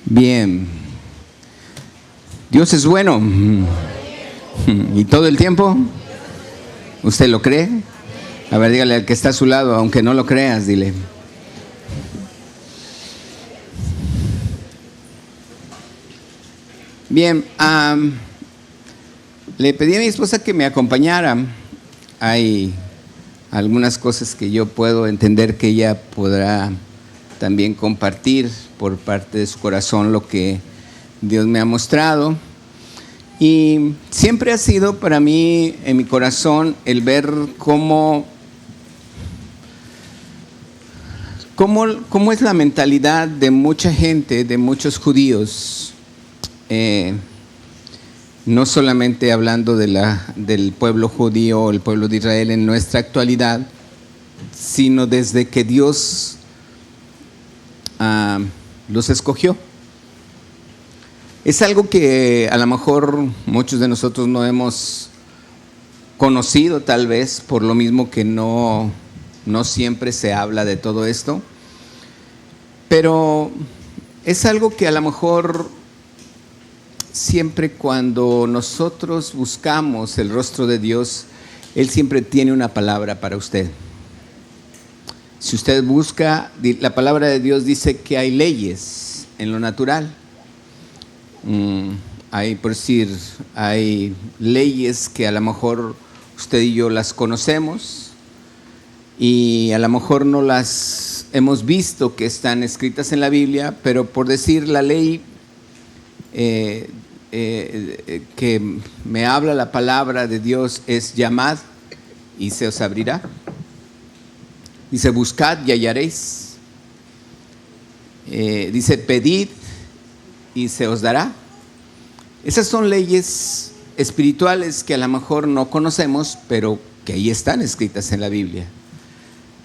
Bien. Dios es bueno. ¿Y todo el tiempo? ¿Usted lo cree? A ver, dígale al que está a su lado, aunque no lo creas, dile. Bien, le pedí a mi esposa que me acompañara. Hay algunas cosas que yo puedo entender que ella podrá también compartir por parte de su corazón lo que Dios me ha mostrado. Y siempre ha sido para mí, en mi corazón, el ver cómo es la mentalidad de mucha gente, de muchos judíos, no solamente hablando del pueblo judío o el pueblo de Israel en nuestra actualidad, sino desde que Dios los escogió. Es algo que a lo mejor muchos de nosotros no hemos conocido, tal vez por lo mismo que no siempre se habla de todo esto, pero es algo que a lo mejor siempre cuando nosotros buscamos el rostro de Dios, Él siempre tiene una palabra para usted. Si usted busca, la palabra de Dios dice que hay leyes en lo natural. Hay leyes que a lo mejor usted y yo las conocemos y a lo mejor no las hemos visto que están escritas en la Biblia, pero por decir la ley que me habla la palabra de Dios es: llamad y se os abrirá. Dice: buscad y hallaréis. Dice: pedid y se os dará. Esas son leyes espirituales que a lo mejor no conocemos, pero que ahí están escritas en la Biblia.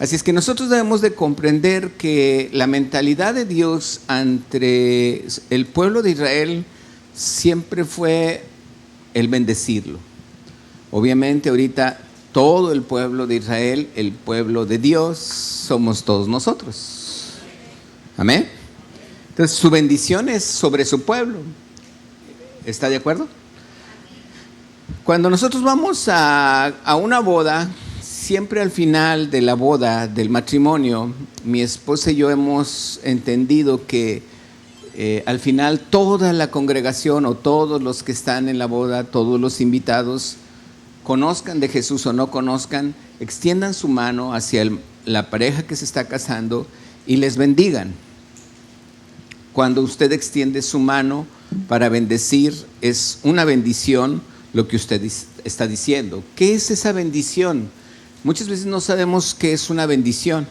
Así es que nosotros debemos de comprender que la mentalidad de Dios ante el pueblo de Israel siempre fue el bendecirlo. Obviamente ahorita todo el pueblo de Israel, el pueblo de Dios, somos todos nosotros. Amén. Entonces su bendición es sobre su pueblo. ¿Está de acuerdo? Cuando nosotros vamos a una boda, siempre al final de la boda, del matrimonio, mi esposa y yo hemos entendido que al final toda la congregación o todos los que están en la boda, todos los invitados, conozcan de Jesús o no conozcan, extiendan su mano hacia la pareja que se está casando y les bendigan. Cuando usted extiende su mano para bendecir, es una bendición lo que usted está diciendo. ¿Qué es esa bendición? Muchas veces no sabemos qué es una bendición,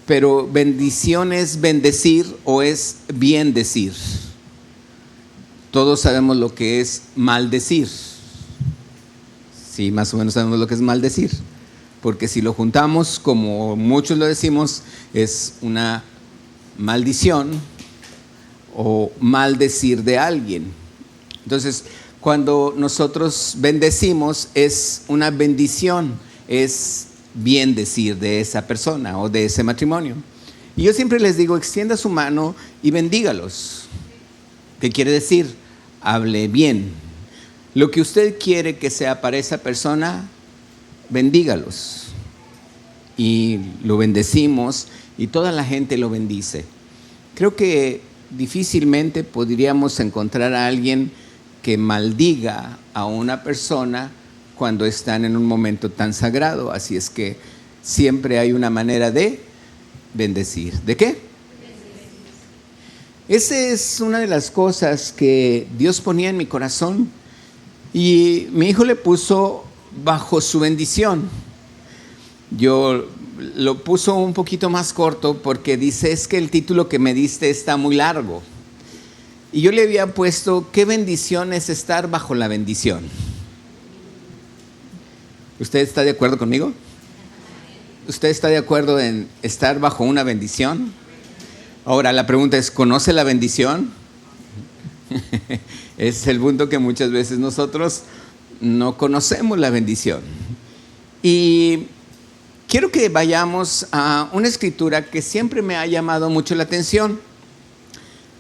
pero bendición es bendecir o es bien decir. Todos sabemos lo que es maldecir. Sí, más o menos sabemos lo que es maldecir, porque si lo juntamos, como muchos lo decimos, es una maldición o maldecir de alguien. Entonces, cuando nosotros bendecimos, es una bendición, es bien decir de esa persona o de ese matrimonio. Y yo siempre les digo: extienda su mano y bendígalos. ¿Qué quiere decir? Hable bien. Lo que usted quiere que sea para esa persona, bendígalos. Y lo bendecimos y toda la gente lo bendice. Creo que difícilmente podríamos encontrar a alguien que maldiga a una persona cuando están en un momento tan sagrado. Así es que siempre hay una manera de bendecir. ¿De qué? Esa es una de las cosas que Dios ponía en mi corazón y mi hijo le puso bajo su bendición. Yo lo puso un poquito más corto porque dice: es que el título que me diste está muy largo. Y yo le había puesto: ¿qué bendición es estar bajo la bendición? ¿Usted está de acuerdo conmigo? ¿Usted está de acuerdo en estar bajo una bendición? Ahora la pregunta es: ¿conoce la bendición? Es el punto que muchas veces nosotros no conocemos la bendición. Y quiero que vayamos a una escritura que siempre me ha llamado mucho la atención.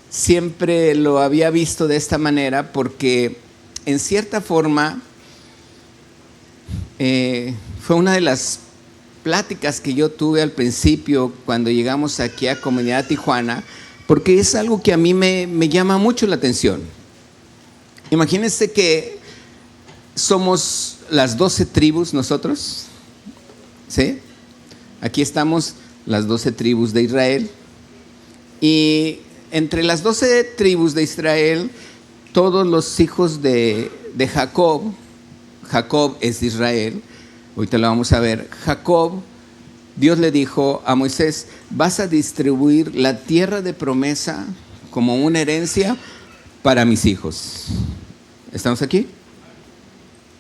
siempre lo había visto de esta manera porque en cierta forma fue una de las pláticas que yo tuve al principio cuando llegamos aquí a Comunidad Tijuana, porque es algo que a mí me llama mucho la atención. Imagínense que somos las 12 tribus nosotros, ¿sí? Aquí estamos las 12 tribus de Israel, y entre las 12 tribus de Israel, todos los hijos de Jacob es de Israel. Ahorita lo vamos a ver. Jacob, Dios le dijo a Moisés: vas a distribuir la tierra de promesa como una herencia para mis hijos. ¿Estamos aquí?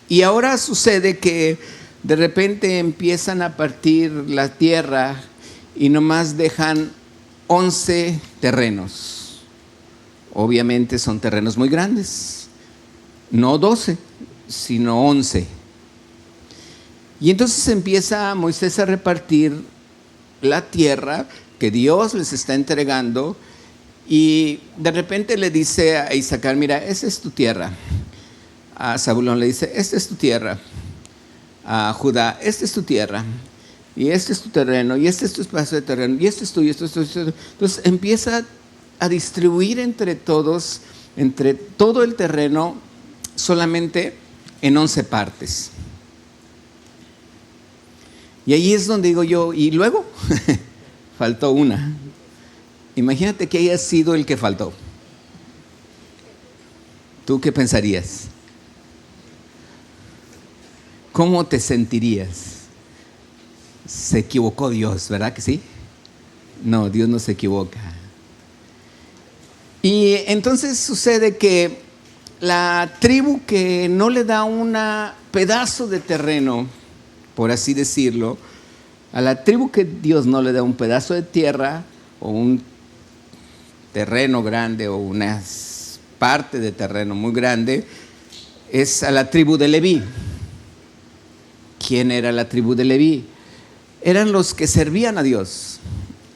Y ahora sucede que de repente empiezan a partir la tierra y nomás dejan 11 terrenos. Obviamente son terrenos muy grandes, no 12, sino 11. Y entonces empieza Moisés a repartir la tierra que Dios les está entregando, y de repente le dice a Isaacar: mira, esa es tu tierra. A Zabulón le dice: esta es tu tierra. A Judá: esta es tu tierra. Y este es tu terreno, y este es tu espacio de terreno, y este es tuyo, esto es tuyo. Entonces empieza a distribuir entre todos, entre todo el terreno, solamente en 11 partes. Y ahí es donde digo yo: y luego faltó una. Imagínate que haya sido el que faltó. ¿Tú qué pensarías? ¿Cómo te sentirías? Se equivocó Dios, ¿verdad que sí? No, Dios no se equivoca. Y entonces sucede que la tribu que no le da un pedazo de terreno, por así decirlo, a la tribu que Dios no le da un pedazo de tierra o un terreno grande o una parte de terreno muy grande, es a la tribu de Leví. ¿Quién era la tribu de Leví? Eran los que servían a Dios,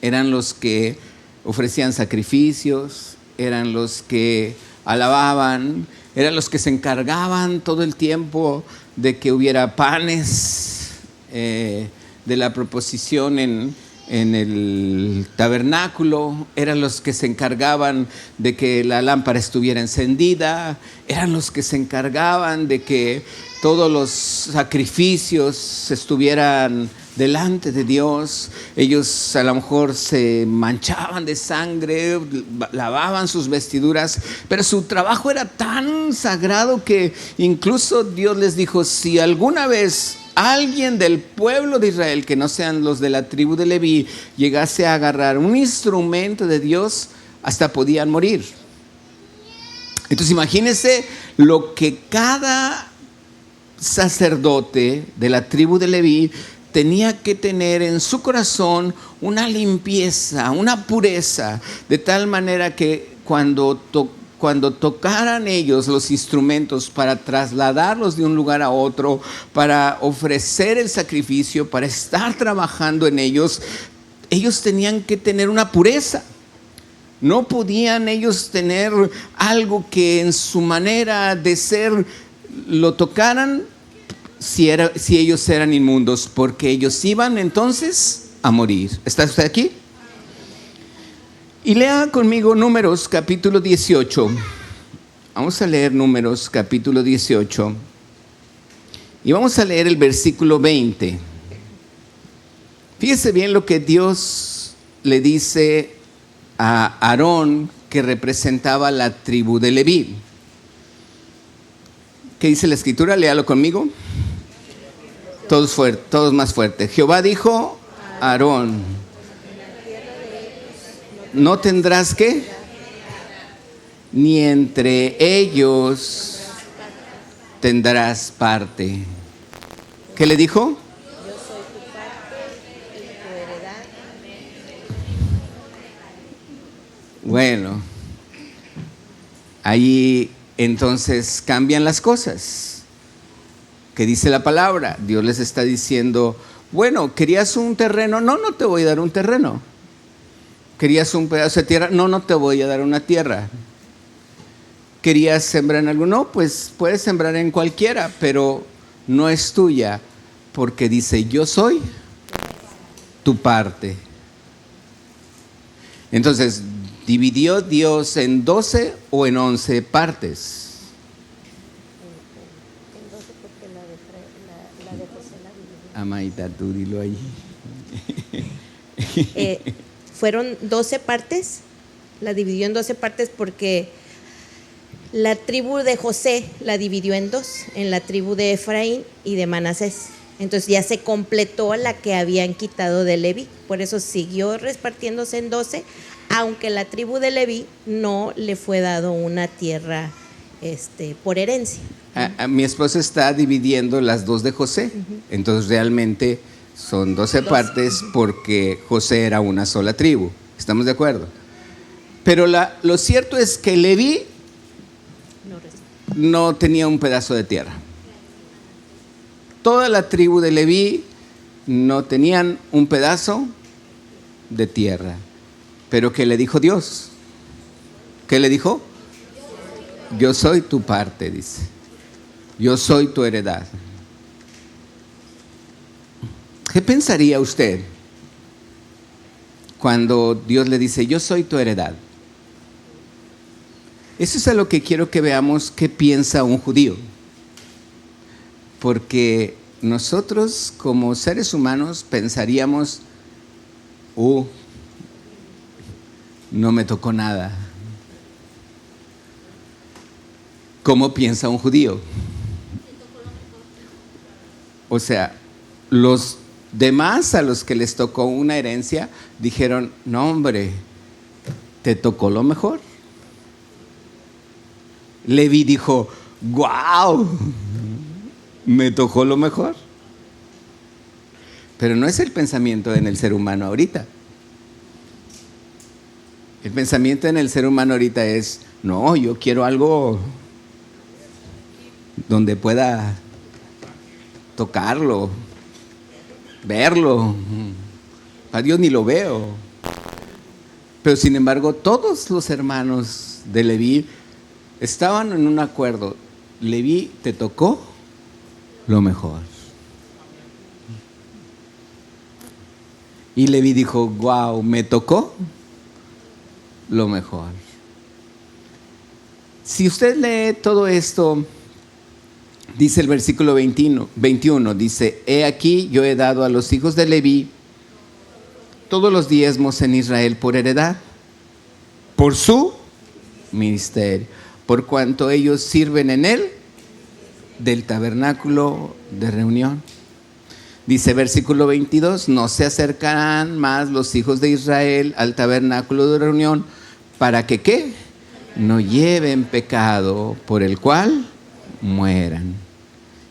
eran los que ofrecían sacrificios, eran los que alababan, eran los que se encargaban todo el tiempo de que hubiera panes, de la proposición en el tabernáculo, eran los que se encargaban de que la lámpara estuviera encendida, eran los que se encargaban de que todos los sacrificios estuvieran delante de Dios. Ellos a lo mejor se manchaban de sangre, lavaban sus vestiduras, pero su trabajo era tan sagrado que incluso Dios les dijo: si alguna vez alguien del pueblo de Israel, que no sean los de la tribu de Leví, llegase a agarrar un instrumento de Dios, hasta podían morir. Entonces imagínense lo que cada sacerdote de la tribu de Leví tenía que tener en su corazón, una limpieza, una pureza, de tal manera que cuando tocaran ellos los instrumentos para trasladarlos de un lugar a otro, para ofrecer el sacrificio, para estar trabajando en ellos tenían que tener una pureza. No podían ellos tener algo que en su manera de ser lo tocaran si ellos eran inmundos, porque ellos iban entonces a morir. ¿Está usted aquí? Y lea conmigo Números capítulo 18. Vamos a leer Números capítulo 18. Y vamos a leer el versículo 20. Fíjese bien lo que Dios le dice a Aarón, que representaba la tribu de Leví. ¿Qué dice la escritura? Léalo conmigo. Todos más fuerte. Jehová dijo a Aarón: no tendrás ¿qué? Ni entre ellos tendrás parte. ¿Qué le dijo? Yo soy tu parte y tu heredad. Bueno, ahí entonces cambian las cosas. ¿Qué dice la palabra? Dios les está diciendo: bueno, ¿querías un terreno? No te voy a dar un terreno. ¿Querías un pedazo de tierra? No, no te voy a dar una tierra. ¿Querías sembrar en algo? No, pues puedes sembrar en cualquiera, pero no es tuya, porque dice, yo soy tu parte. Entonces, ¿dividió Dios en 12 o en 11 partes? En 12 porque la de José la dividió. Amaita, tú dilo ahí. Fueron 12 partes, la dividió en 12 partes porque la tribu de José la dividió en dos, en la tribu de Efraín y de Manasés. Entonces ya se completó la que habían quitado de Leví, por eso siguió repartiéndose en 12, aunque la tribu de Leví no le fue dado una tierra por herencia. A mi esposo está dividiendo las dos de José, entonces realmente son 12 partes porque José era una sola tribu, ¿estamos de acuerdo? Pero lo cierto es que Leví no tenía un pedazo de tierra. Toda la tribu de Leví no tenían un pedazo de tierra. Pero ¿qué le dijo Dios? ¿Qué le dijo? Yo soy tu parte, dice. Yo soy tu heredad. ¿Qué pensaría usted cuando Dios le dice, yo soy tu heredad? Eso es a lo que quiero que veamos qué piensa un judío. Porque nosotros como seres humanos pensaríamos, no me tocó nada. ¿Cómo piensa un judío? O sea, los demás a los que les tocó una herencia dijeron, no hombre, te tocó lo mejor. Leví dijo, ¡guau! Me tocó lo mejor. Pero no es el pensamiento en el ser humano ahorita. El pensamiento en el ser humano ahorita es, no, yo quiero algo donde pueda tocarlo, verlo. A Dios ni lo veo. Pero sin embargo, todos los hermanos de Leví estaban en un acuerdo. Leví, te tocó lo mejor. Y Leví dijo, wow, me tocó lo mejor. Si usted lee todo esto, dice el versículo 21, dice, he aquí yo he dado a los hijos de Leví todos los diezmos en Israel por heredad, por su ministerio, por cuanto ellos sirven en él del tabernáculo de reunión. Dice versículo 22, no se acercarán más los hijos de Israel al tabernáculo de reunión para que ¿qué? No lleven pecado por el cual mueran.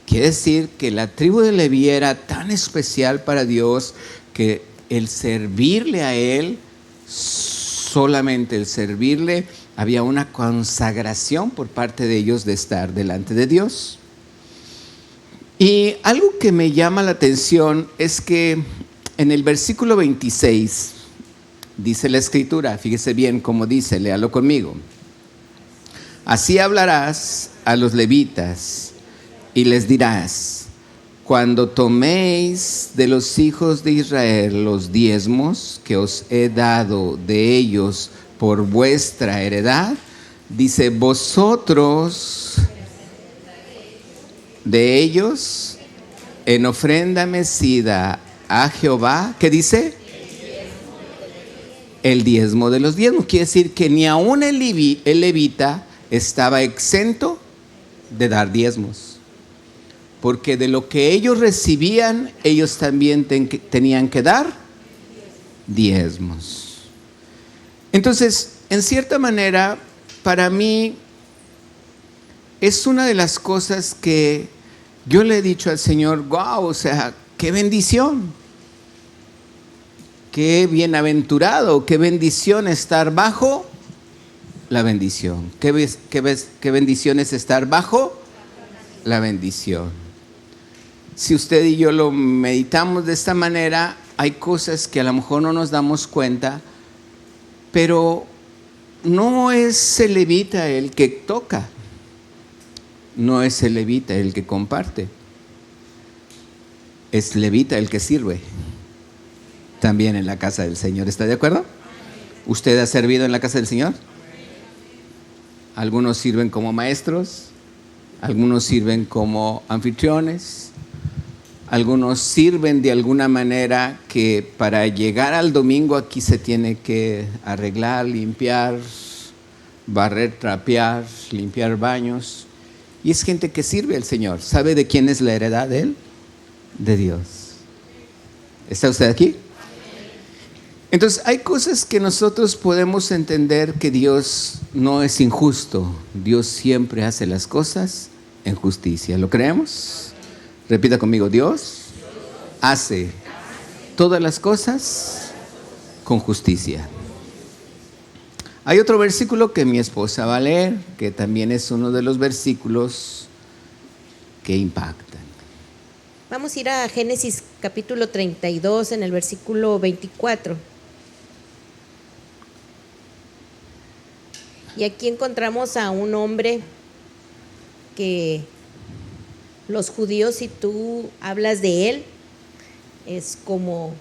Quiere decir que la tribu de Leví era tan especial para Dios que el servirle a él, solamente el servirle, había una consagración por parte de ellos de estar delante de Dios. Y algo que me llama la atención es que en el versículo 26 dice la escritura, fíjese bien cómo dice, léalo conmigo. Así hablarás a los levitas y les dirás, cuando toméis de los hijos de Israel los diezmos que os he dado de ellos por vuestra heredad, dice, vosotros de ellos en ofrenda mecida a Jehová, ¿qué dice? El diezmo de los diezmos. Quiere decir que ni aún el levita estaba exento de dar diezmos, porque de lo que ellos recibían, ellos también tenían que dar diezmos. Entonces, en cierta manera, para mí, es una de las cosas que yo le he dicho al Señor, wow, o sea, qué bendición, qué bienaventurado, qué bendición estar bajo la bendición. ¿Qué bendición es estar bajo la bendición? Si usted y yo lo meditamos de esta manera, hay cosas que a lo mejor no nos damos cuenta, Pero no es el levita el que toca, no es el levita el que comparte, es levita el que sirve también en la casa del Señor. ¿Está de acuerdo? ¿Usted ha servido en la casa del Señor? Algunos sirven como maestros, algunos sirven como anfitriones, algunos sirven de alguna manera que para llegar al domingo aquí se tiene que arreglar, limpiar, barrer, trapear, limpiar baños. Y es gente que sirve al Señor. ¿Sabe de quién es la heredad de Él? De Dios. ¿Está usted aquí? Entonces hay cosas que nosotros podemos entender que Dios no es injusto. Dios siempre hace las cosas en justicia. ¿Lo creemos? Repita conmigo, Dios hace todas las cosas con justicia. Hay otro versículo que mi esposa va a leer, que también es uno de los versículos que impactan. Vamos a ir a Génesis capítulo 32 en el versículo 24. Y aquí encontramos a un hombre que los judíos, si tú hablas de él, es como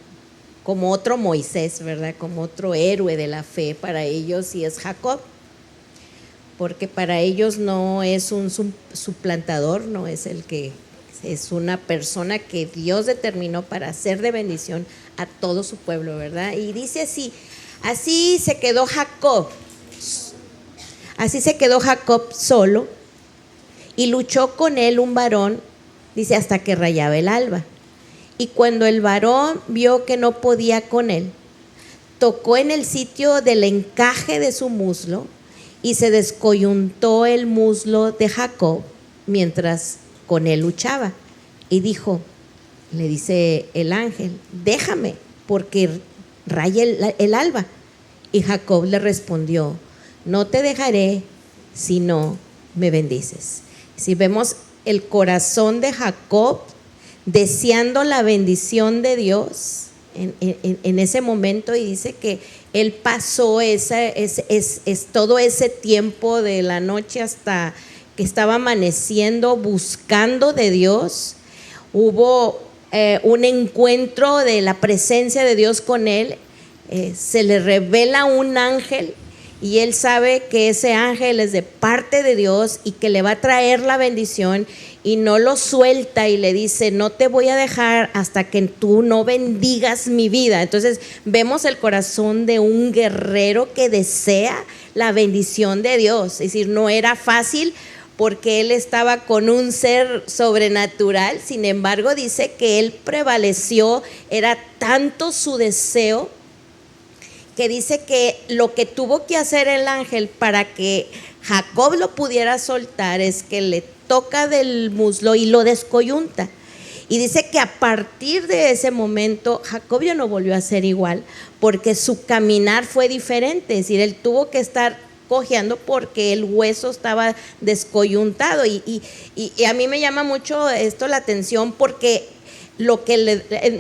otro Moisés, ¿verdad? Como otro héroe de la fe para ellos, y es Jacob, porque para ellos no es un suplantador, no es el que es una persona que Dios determinó para ser de bendición a todo su pueblo, ¿verdad? Y dice así se quedó Jacob solo, y luchó con él un varón, dice, hasta que rayaba el alba. Y cuando el varón vio que no podía con él, tocó en el sitio del encaje de su muslo, y se descoyuntó el muslo de Jacob mientras con él luchaba. Y le dice el ángel, déjame, porque raya el alba. Y Jacob le respondió, no te dejaré si no me bendices. Si vemos el corazón de Jacob deseando la bendición de Dios en ese momento, y dice que él pasó todo ese tiempo de la noche hasta que estaba amaneciendo buscando de Dios. Hubo un encuentro de la presencia de Dios con él, se le revela un ángel, y él sabe que ese ángel es de parte de Dios y que le va a traer la bendición, y no lo suelta y le dice, no te voy a dejar hasta que tú no bendigas mi vida. Entonces vemos el corazón de un guerrero que desea la bendición de Dios. Es decir, no era fácil porque él estaba con un ser sobrenatural, sin embargo dice que él prevaleció, era tanto su deseo que dice que lo que tuvo que hacer el ángel para que Jacob lo pudiera soltar es que le toca del muslo y lo descoyunta. Y dice que a partir de ese momento Jacob ya no volvió a ser igual, porque su caminar fue diferente. Es decir, él tuvo que estar cojeando porque el hueso estaba descoyuntado. Y a mí me llama mucho esto la atención, porque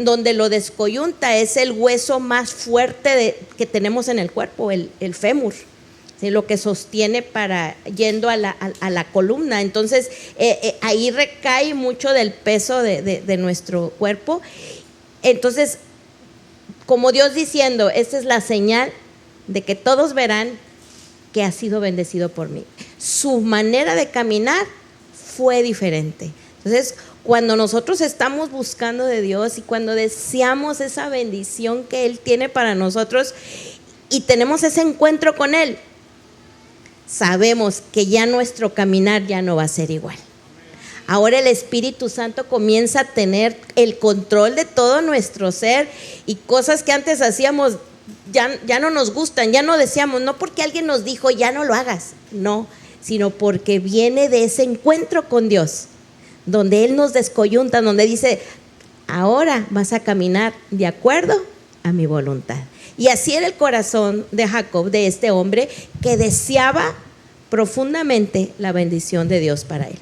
donde lo descoyunta es el hueso más fuerte que tenemos en el cuerpo, el fémur, ¿sí? Lo que sostiene yendo a la columna. Entonces ahí recae mucho del peso de nuestro cuerpo. Entonces, como Dios diciendo, esta es la señal de que todos verán que ha sido bendecido por mí. Su manera de caminar fue diferente. Entonces, cuando nosotros estamos buscando de Dios y cuando deseamos esa bendición que Él tiene para nosotros y tenemos ese encuentro con Él, sabemos que ya nuestro caminar ya no va a ser igual. Ahora el Espíritu Santo comienza a tener el control de todo nuestro ser, y cosas que antes hacíamos ya no nos gustan, ya no deseamos, no porque alguien nos dijo ya no lo hagas, no, sino porque viene de ese encuentro con Dios, donde Él nos descoyunta, donde dice, ahora vas a caminar de acuerdo a mi voluntad. Y así era el corazón de Jacob, de este hombre que deseaba profundamente la bendición de Dios para él.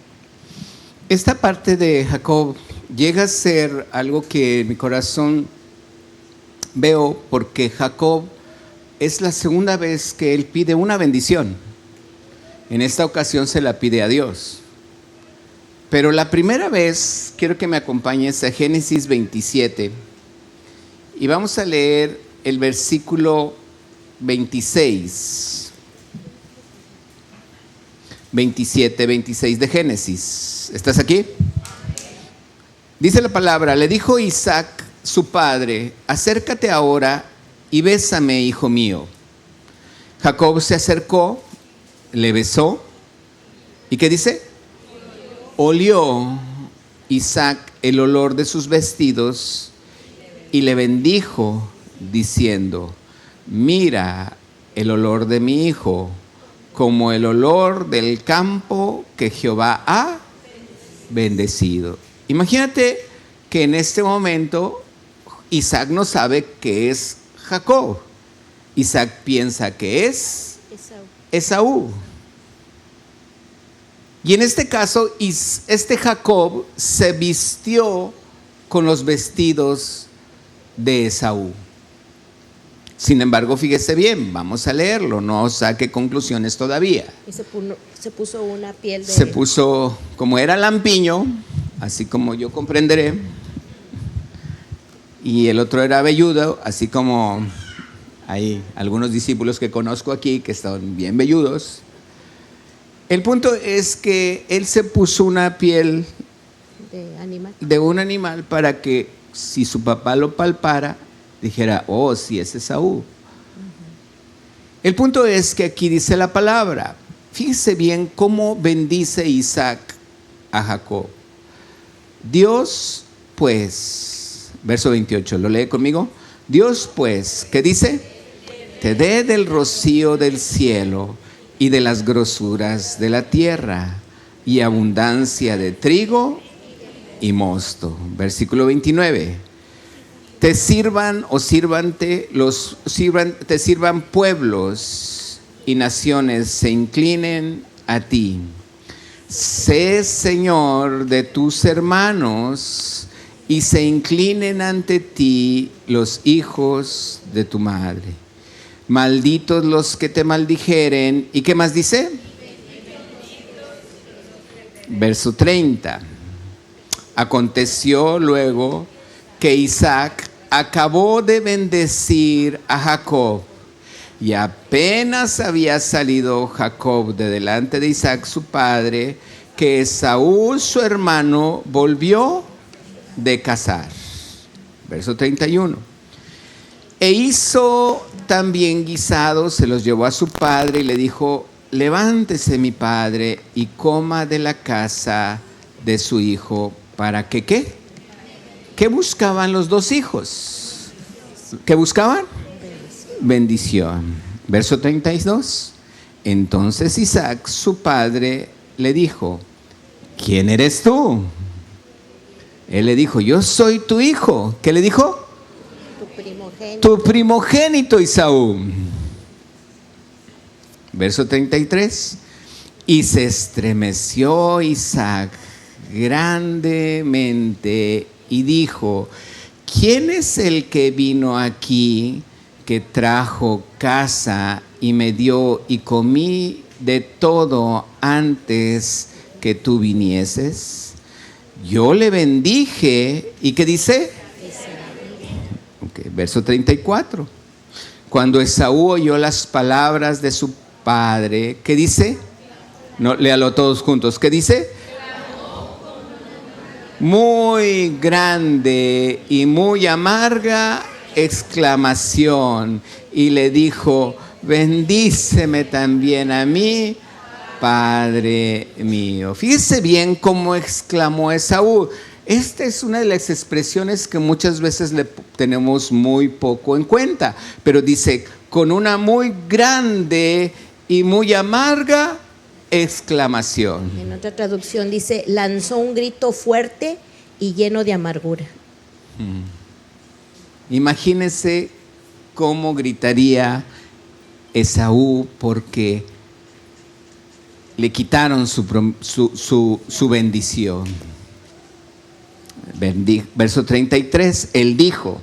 Esta parte de Jacob llega a ser algo que en mi corazón veo, porque Jacob es la segunda vez que él pide una bendición. En esta ocasión se la pide a Dios. Pero la primera vez, quiero que me acompañes a Génesis 27 y vamos a leer el versículo 26. 27, 26 de Génesis. ¿Estás aquí? Dice la palabra: le dijo Isaac, su padre, acércate ahora y bésame, hijo mío. Jacob se acercó, le besó. ¿Y qué dice? Olió Isaac el olor de sus vestidos y le bendijo, diciendo: mira el olor de mi hijo, como el olor del campo que Jehová ha bendecido. Imagínate que en este momento Isaac no sabe que es Jacob. Isaac piensa que es Esaú. Y en este caso, este Jacob se vistió con los vestidos de Esaú. Sin embargo, fíjese bien, vamos a leerlo, no saque conclusiones todavía. Y se puso una piel de... Se puso, como era lampiño, así como yo comprenderé, y el otro era velludo, así como hay algunos discípulos que conozco aquí que están bien velludos. El punto es que él se puso una piel de un animal para que si su papá lo palpara, dijera: oh, sí, es Esaú. El punto es que aquí dice la palabra. Fíjese bien cómo bendice Isaac a Jacob. Dios pues, verso 28, ¿lo lee conmigo? Dios pues, ¿qué dice? Te dé del rocío del cielo y de las grosuras de la tierra, y abundancia de trigo y mosto. Versículo 29. Te sirvan pueblos y naciones se inclinen a ti. Sé Señor de tus hermanos y se inclinen ante ti los hijos de tu madre. Malditos los que te maldijeren. ¿Y qué más dice? Verso 30. Aconteció luego que Isaac acabó de bendecir a Jacob, y apenas había salido Jacob de delante de Isaac su padre, que Esaú su hermano volvió de cazar. Verso 31. E hizo también guisados, se los llevó a su padre y le dijo: levántese mi padre y coma de la casa de su hijo. ¿Para que qué? ¿Qué buscaban los dos hijos? ¿Qué buscaban? Bendición. Verso 32. Entonces Isaac, su padre, le dijo: ¿quién eres tú? Él le dijo: yo soy tu hijo. ¿Qué le dijo? Tu primogénito Esaú. Verso 33. Y se estremeció Isaac grandemente y dijo: ¿quién es el que vino aquí, que trajo casa y me dio y comí de todo antes que tú vinieses? Yo le bendije. ¿Y qué dice? Okay, verso 34. Cuando Esaú oyó las palabras de su padre, ¿qué dice? No, léalo todos juntos. ¿Qué dice? Muy grande y muy amarga exclamación, y le dijo: bendíceme también a mí, Padre mío. Fíjese bien cómo exclamó Esaú. Esta es una de las expresiones que muchas veces le tenemos muy poco en cuenta, pero dice: con una muy grande y muy amarga exclamación. En otra traducción dice: lanzó un grito fuerte y lleno de amargura. Imagínese cómo gritaría Esaú porque le quitaron su bendición. Verso 33, él dijo: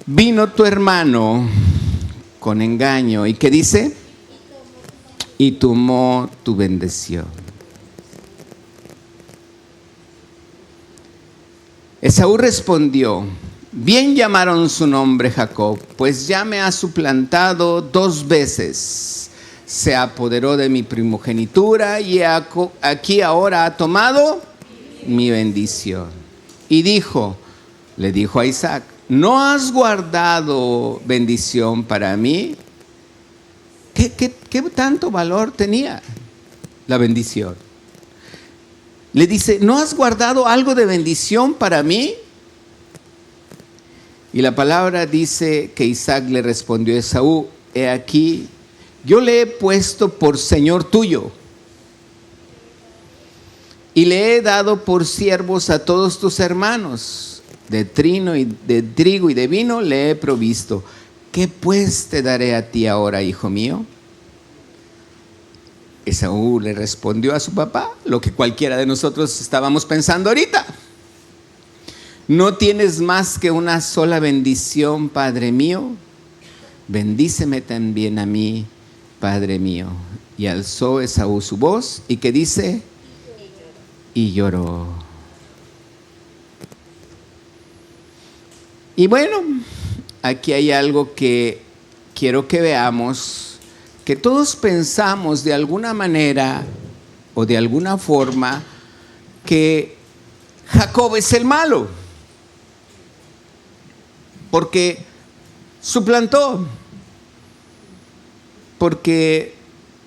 vino tu hermano con engaño. ¿Y qué dice? Y tomó tu bendición. Esaú respondió: bien llamaron su nombre Jacob, pues ya me ha suplantado 2 veces. Se apoderó de mi primogenitura y aquí ahora ha tomado mi bendición. Y le dijo a Isaac: ¿no has guardado bendición para mí? ¿Qué tanto valor tenía la bendición? Le dice: ¿no has guardado algo de bendición para mí? Y la palabra dice que Isaac le respondió a Esaú: he aquí, yo le he puesto por señor tuyo, y le he dado por siervos a todos tus hermanos. De trigo y de vino le he provisto. ¿Qué pues te daré a ti ahora, hijo mío? Esaú le respondió a su papá lo que cualquiera de nosotros estábamos pensando ahorita: ¿no tienes más que una sola bendición, padre mío? Bendíceme también a mí, padre mío. Y alzó Esaú su voz, ¿y qué dice? Y lloró. Y bueno, aquí hay algo que quiero que veamos, que todos pensamos de alguna manera o de alguna forma que Jacob es el malo, porque suplantó, porque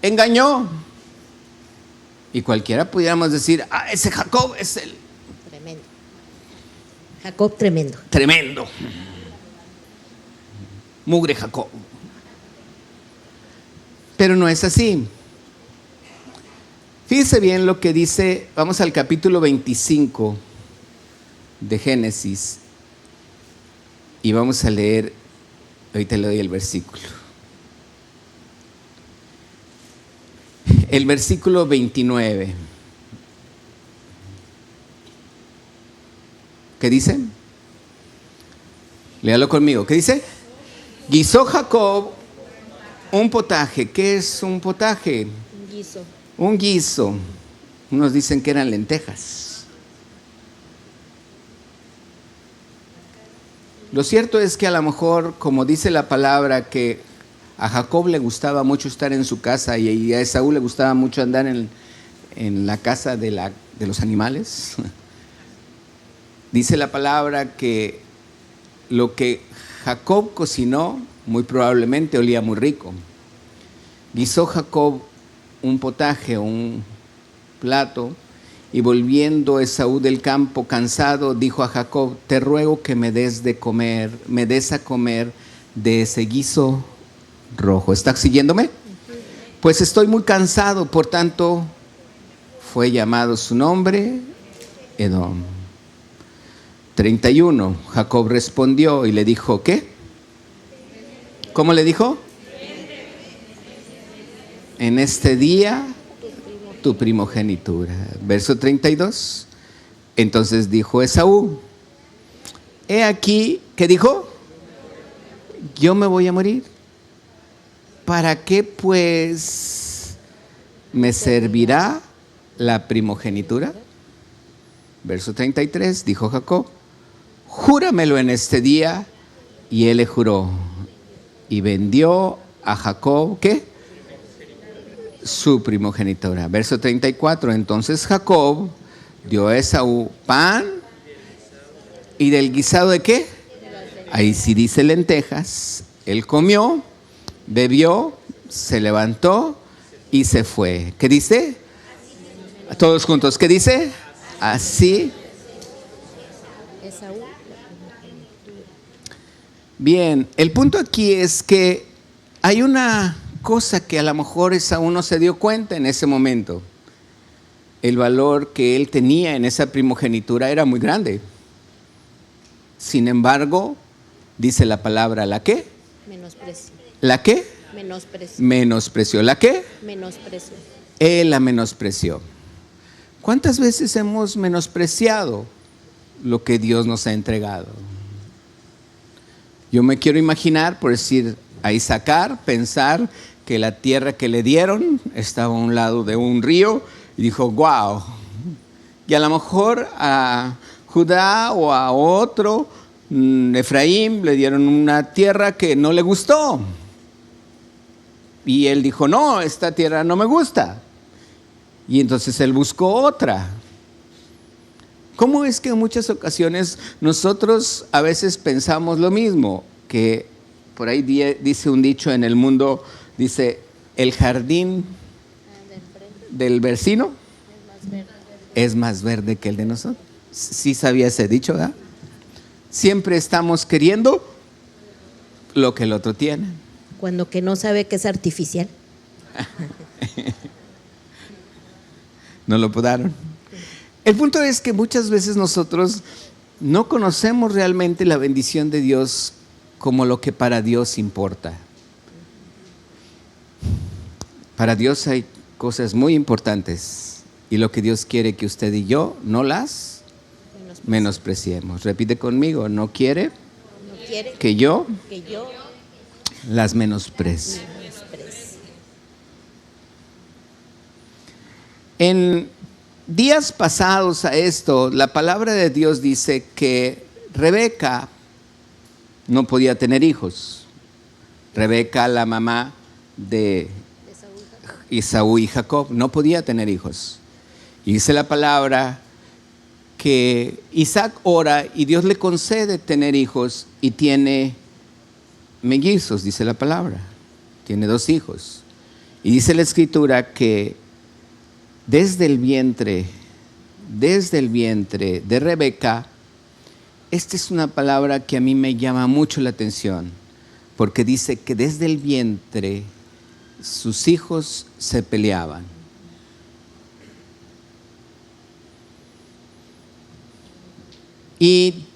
engañó. Y cualquiera pudiéramos decir: ese Jacob es el tremendo. Jacob tremendo. Tremendo. Mugre Jacob. Pero no es así. Fíjese bien lo que dice, vamos al capítulo 25 de Génesis y vamos a leer, ahorita le doy el versículo. El versículo 29. ¿Qué dice? Léalo conmigo. ¿Qué dice? Guisó Jacob un potaje. ¿Qué es un potaje? Un guiso. Un guiso. Unos dicen que eran lentejas. Lo cierto es que a lo mejor, como dice la palabra, que a Jacob le gustaba mucho estar en su casa y a Esaú le gustaba mucho andar en la casa de los animales. Dice la palabra que lo que Jacob cocinó muy probablemente olía muy rico. Guisó Jacob un potaje, un plato, y volviendo Esaú del campo cansado, dijo a Jacob: te ruego que me des a comer de ese guiso rojo. ¿Está siguiéndome? Pues estoy muy cansado. Por tanto, fue llamado su nombre Edom. 31. Jacob respondió y le dijo: ¿qué? ¿Cómo le dijo? En este día tu primogenitura. Verso 32. Entonces dijo Esaú: he aquí, ¿qué dijo? Yo me voy a morir. ¿Para qué pues me servirá la primogenitura? Verso 33. Dijo Jacob: júramelo en este día. Y él le juró. Y vendió a Jacob, ¿qué? Su primogenitura. Verso 34. Entonces Jacob dio a Esaú pan. ¿Y del guisado de qué? Ahí sí dice lentejas. Él comió, bebió, se levantó y se fue. ¿Qué dice? Todos juntos, ¿qué dice? Así. Bien, el punto aquí es que hay una cosa que a lo mejor Esaú no se dio cuenta en ese momento. El valor que él tenía en esa primogenitura era muy grande. Sin embargo, dice la palabra, ¿la qué? Menosprecio. ¿La qué? Menosprecio. Menospreció. ¿La qué? Menosprecio. Él la menospreció. ¿Cuántas veces hemos menospreciado lo que Dios nos ha entregado? Yo me quiero imaginar, por decir, a Isaacar, pensar que la tierra que le dieron estaba a un lado de un río y dijo, wow. Y a lo mejor a Judá o a otro, Efraín, le dieron una tierra que no le gustó. Y él dijo, no, esta tierra no me gusta. Y entonces él buscó otra. ¿Cómo es que en muchas ocasiones nosotros a veces pensamos lo mismo? Que por ahí dice un dicho en el mundo, dice, el jardín del vecino es más verde que el de nosotros. Sí sabía ese dicho, ¿verdad? Siempre estamos queriendo lo que el otro tiene. Cuando que no sabe que es artificial. No lo podaron. El punto es que muchas veces nosotros no conocemos realmente la bendición de Dios como lo que para Dios importa. Para Dios hay cosas muy importantes y lo que Dios quiere que usted y yo no las menospreciemos. Repite conmigo, no quiere que yo las menosprecie. En días pasados a esto, la palabra de Dios dice que Rebeca no podía tener hijos. Rebeca, la mamá de Esaú y Jacob, no podía tener hijos. Y dice la palabra que Isaac ora y Dios le concede tener hijos y tiene mellizos, dice la palabra. Tiene 2 hijos. Y dice la escritura que desde el vientre de Rebeca, esta es una palabra que a mí me llama mucho la atención, porque dice que desde el vientre sus hijos se peleaban. Y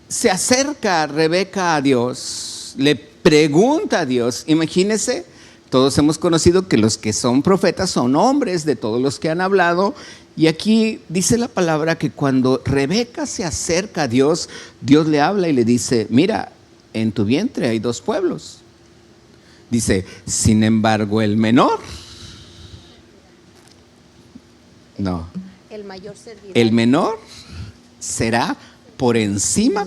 se acerca Rebeca a Dios, le pregunta a Dios, imagínense, todos hemos conocido que los que son profetas son hombres, de todos los que han hablado, y aquí dice la palabra que cuando Rebeca se acerca a Dios, Dios le habla y le dice, mira, en tu vientre hay 2 pueblos. Dice, sin embargo, el menor, no, el menor será por encima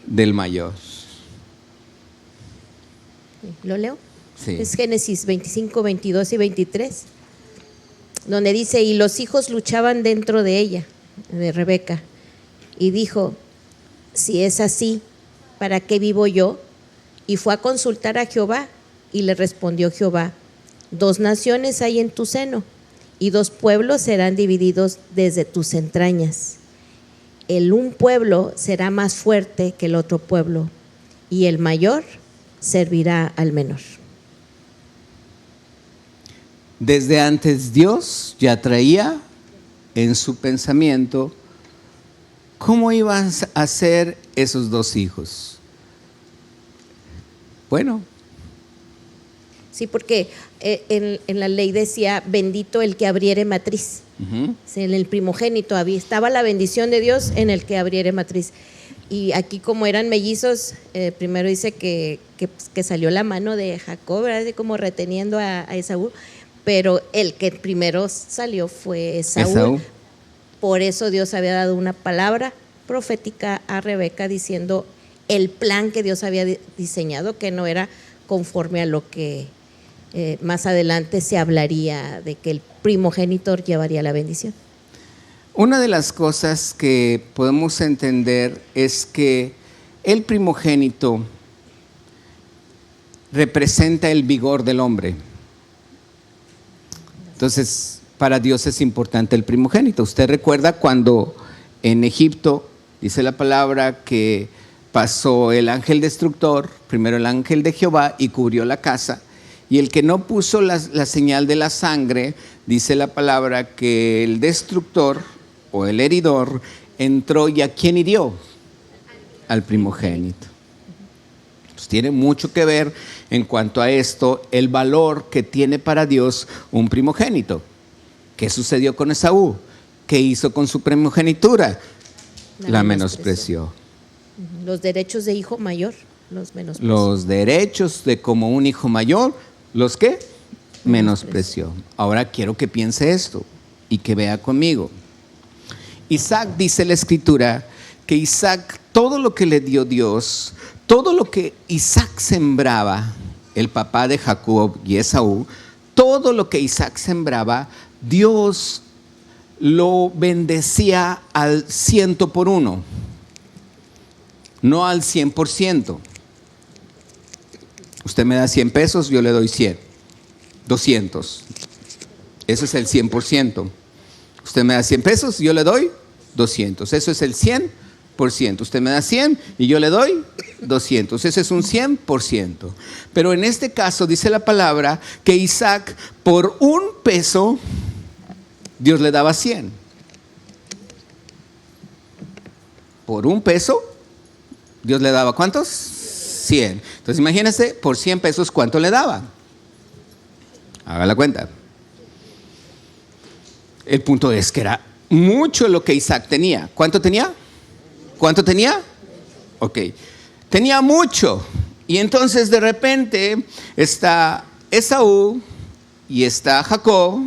del mayor. ¿Lo leo? Sí. Es Génesis 25, 22 y 23, donde dice, y los hijos luchaban dentro de ella, de Rebeca, y dijo, si es así, ¿para qué vivo yo? Y fue a consultar a Jehová, y le respondió Jehová, 2 naciones hay en tu seno, y 2 pueblos serán divididos desde tus entrañas. El un pueblo será más fuerte que el otro pueblo, y el mayor servirá al menor. Desde antes Dios ya traía en su pensamiento cómo iban a ser esos 2 hijos. Bueno. Sí, porque en la ley decía, bendito el que abriere matriz. Uh-huh. En el primogénito estaba la bendición de Dios en el que abriere matriz. Y aquí como eran mellizos, primero dice que salió la mano de Jacob, ¿verdad? Así como reteniendo a Esaú, pero el que primero salió fue Esaú. Por eso Dios había dado una palabra profética a Rebeca diciendo el plan que Dios había diseñado, que no era conforme a lo que más adelante se hablaría de que el primogénito llevaría la bendición. Una de las cosas que podemos entender es que el primogénito representa el vigor del hombre. Entonces, para Dios es importante el primogénito. Usted recuerda cuando en Egipto, dice la palabra, que pasó el ángel destructor, primero el ángel de Jehová, y cubrió la casa. Y el que no puso la señal de la sangre, dice la palabra que el destructor o el heridor entró, y ¿a quién hirió? Al primogénito. Pues tiene mucho que ver en cuanto a esto, el valor que tiene para Dios un primogénito. ¿Qué sucedió con Esaú? ¿Qué hizo con su primogenitura? La menospreció. Los derechos de hijo mayor. Los derechos de como un hijo mayor, ¿los qué? Menospreció. Ahora quiero que piense esto y que vea conmigo. Isaac, dice la Escritura, que Isaac, todo lo que le dio Dios, todo lo que Isaac sembraba, el papá de Jacob y Esaú, todo lo que Isaac sembraba, Dios lo bendecía al 100%, no al 100%. Usted me da 100 pesos, yo le doy 100, 200. Eso es el 100%. Usted me da 100 pesos, yo le doy 200. Eso es el 100%. Usted me da 100 y yo le doy 200. Ese es un 100%. Pero en este caso dice la palabra que Isaac, por $1, Dios le daba 100. Por $1, Dios le daba ¿cuántos? 100. Entonces imagínense, por 100 pesos, ¿cuánto le daba? Haga la cuenta. El punto es que era mucho lo que Isaac tenía. ¿Cuánto tenía? ¿Cuánto tenía? Ok. Tenía mucho. Y entonces de repente está Esaú y está Jacob.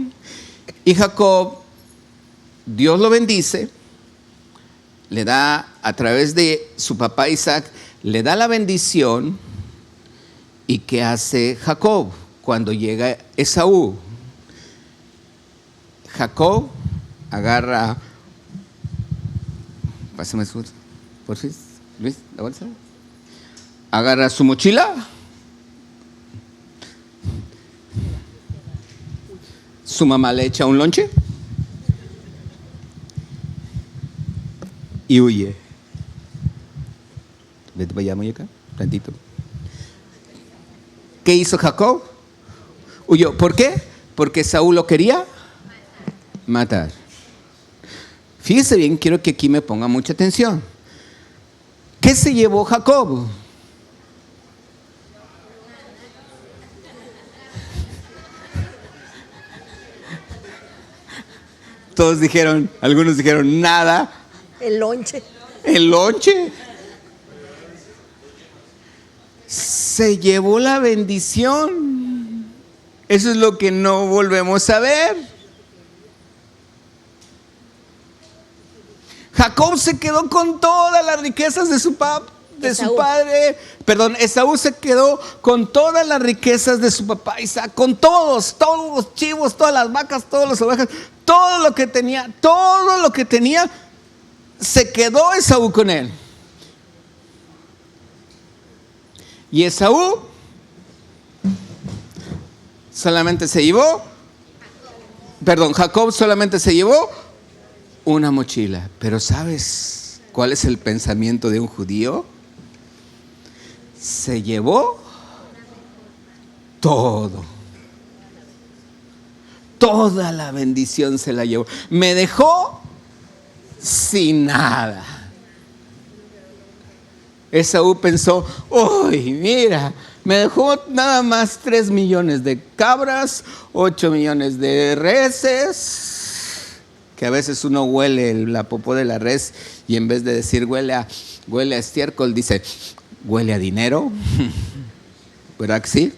Y Jacob, Dios lo bendice, le da a través de su papá Isaac, le da la bendición. ¿Y qué hace Jacob cuando llega Esaú? Jacob agarra, pásame su, por fin, Luis, la bolsa. Agarra su mochila, su mamá le echa un lonche y huye. Vete para allá, muñeca, tantito. ¿Qué hizo Jacob? Huyó. ¿Por qué? Porque Saúl lo quería matar. Fíjese bien, quiero que aquí me ponga mucha atención. ¿Qué se llevó Jacob? Todos dijeron, algunos dijeron nada. El lonche. El lonche. Se llevó la bendición. Eso es lo que no volvemos a ver. Jacob se quedó con todas las riquezas de su padre. Perdón, Esaú se quedó con todas las riquezas de su papá Isaac, con todos los chivos, todas las vacas, todas las ovejas, todo lo que tenía, se quedó Esaú con él. Y Esaú solamente se llevó, Jacob solamente se llevó una mochila. Pero ¿sabes cuál es el pensamiento de un judío? Se llevó todo. Toda la bendición se la llevó. Me dejó sin nada. Esaú pensó, uy, mira, me dejó nada más 3 millones de cabras, 8 millones de reses, que a veces uno huele la popó de la res y en vez de decir huele a estiércol, dice huele a dinero. ¿Verdad que sí?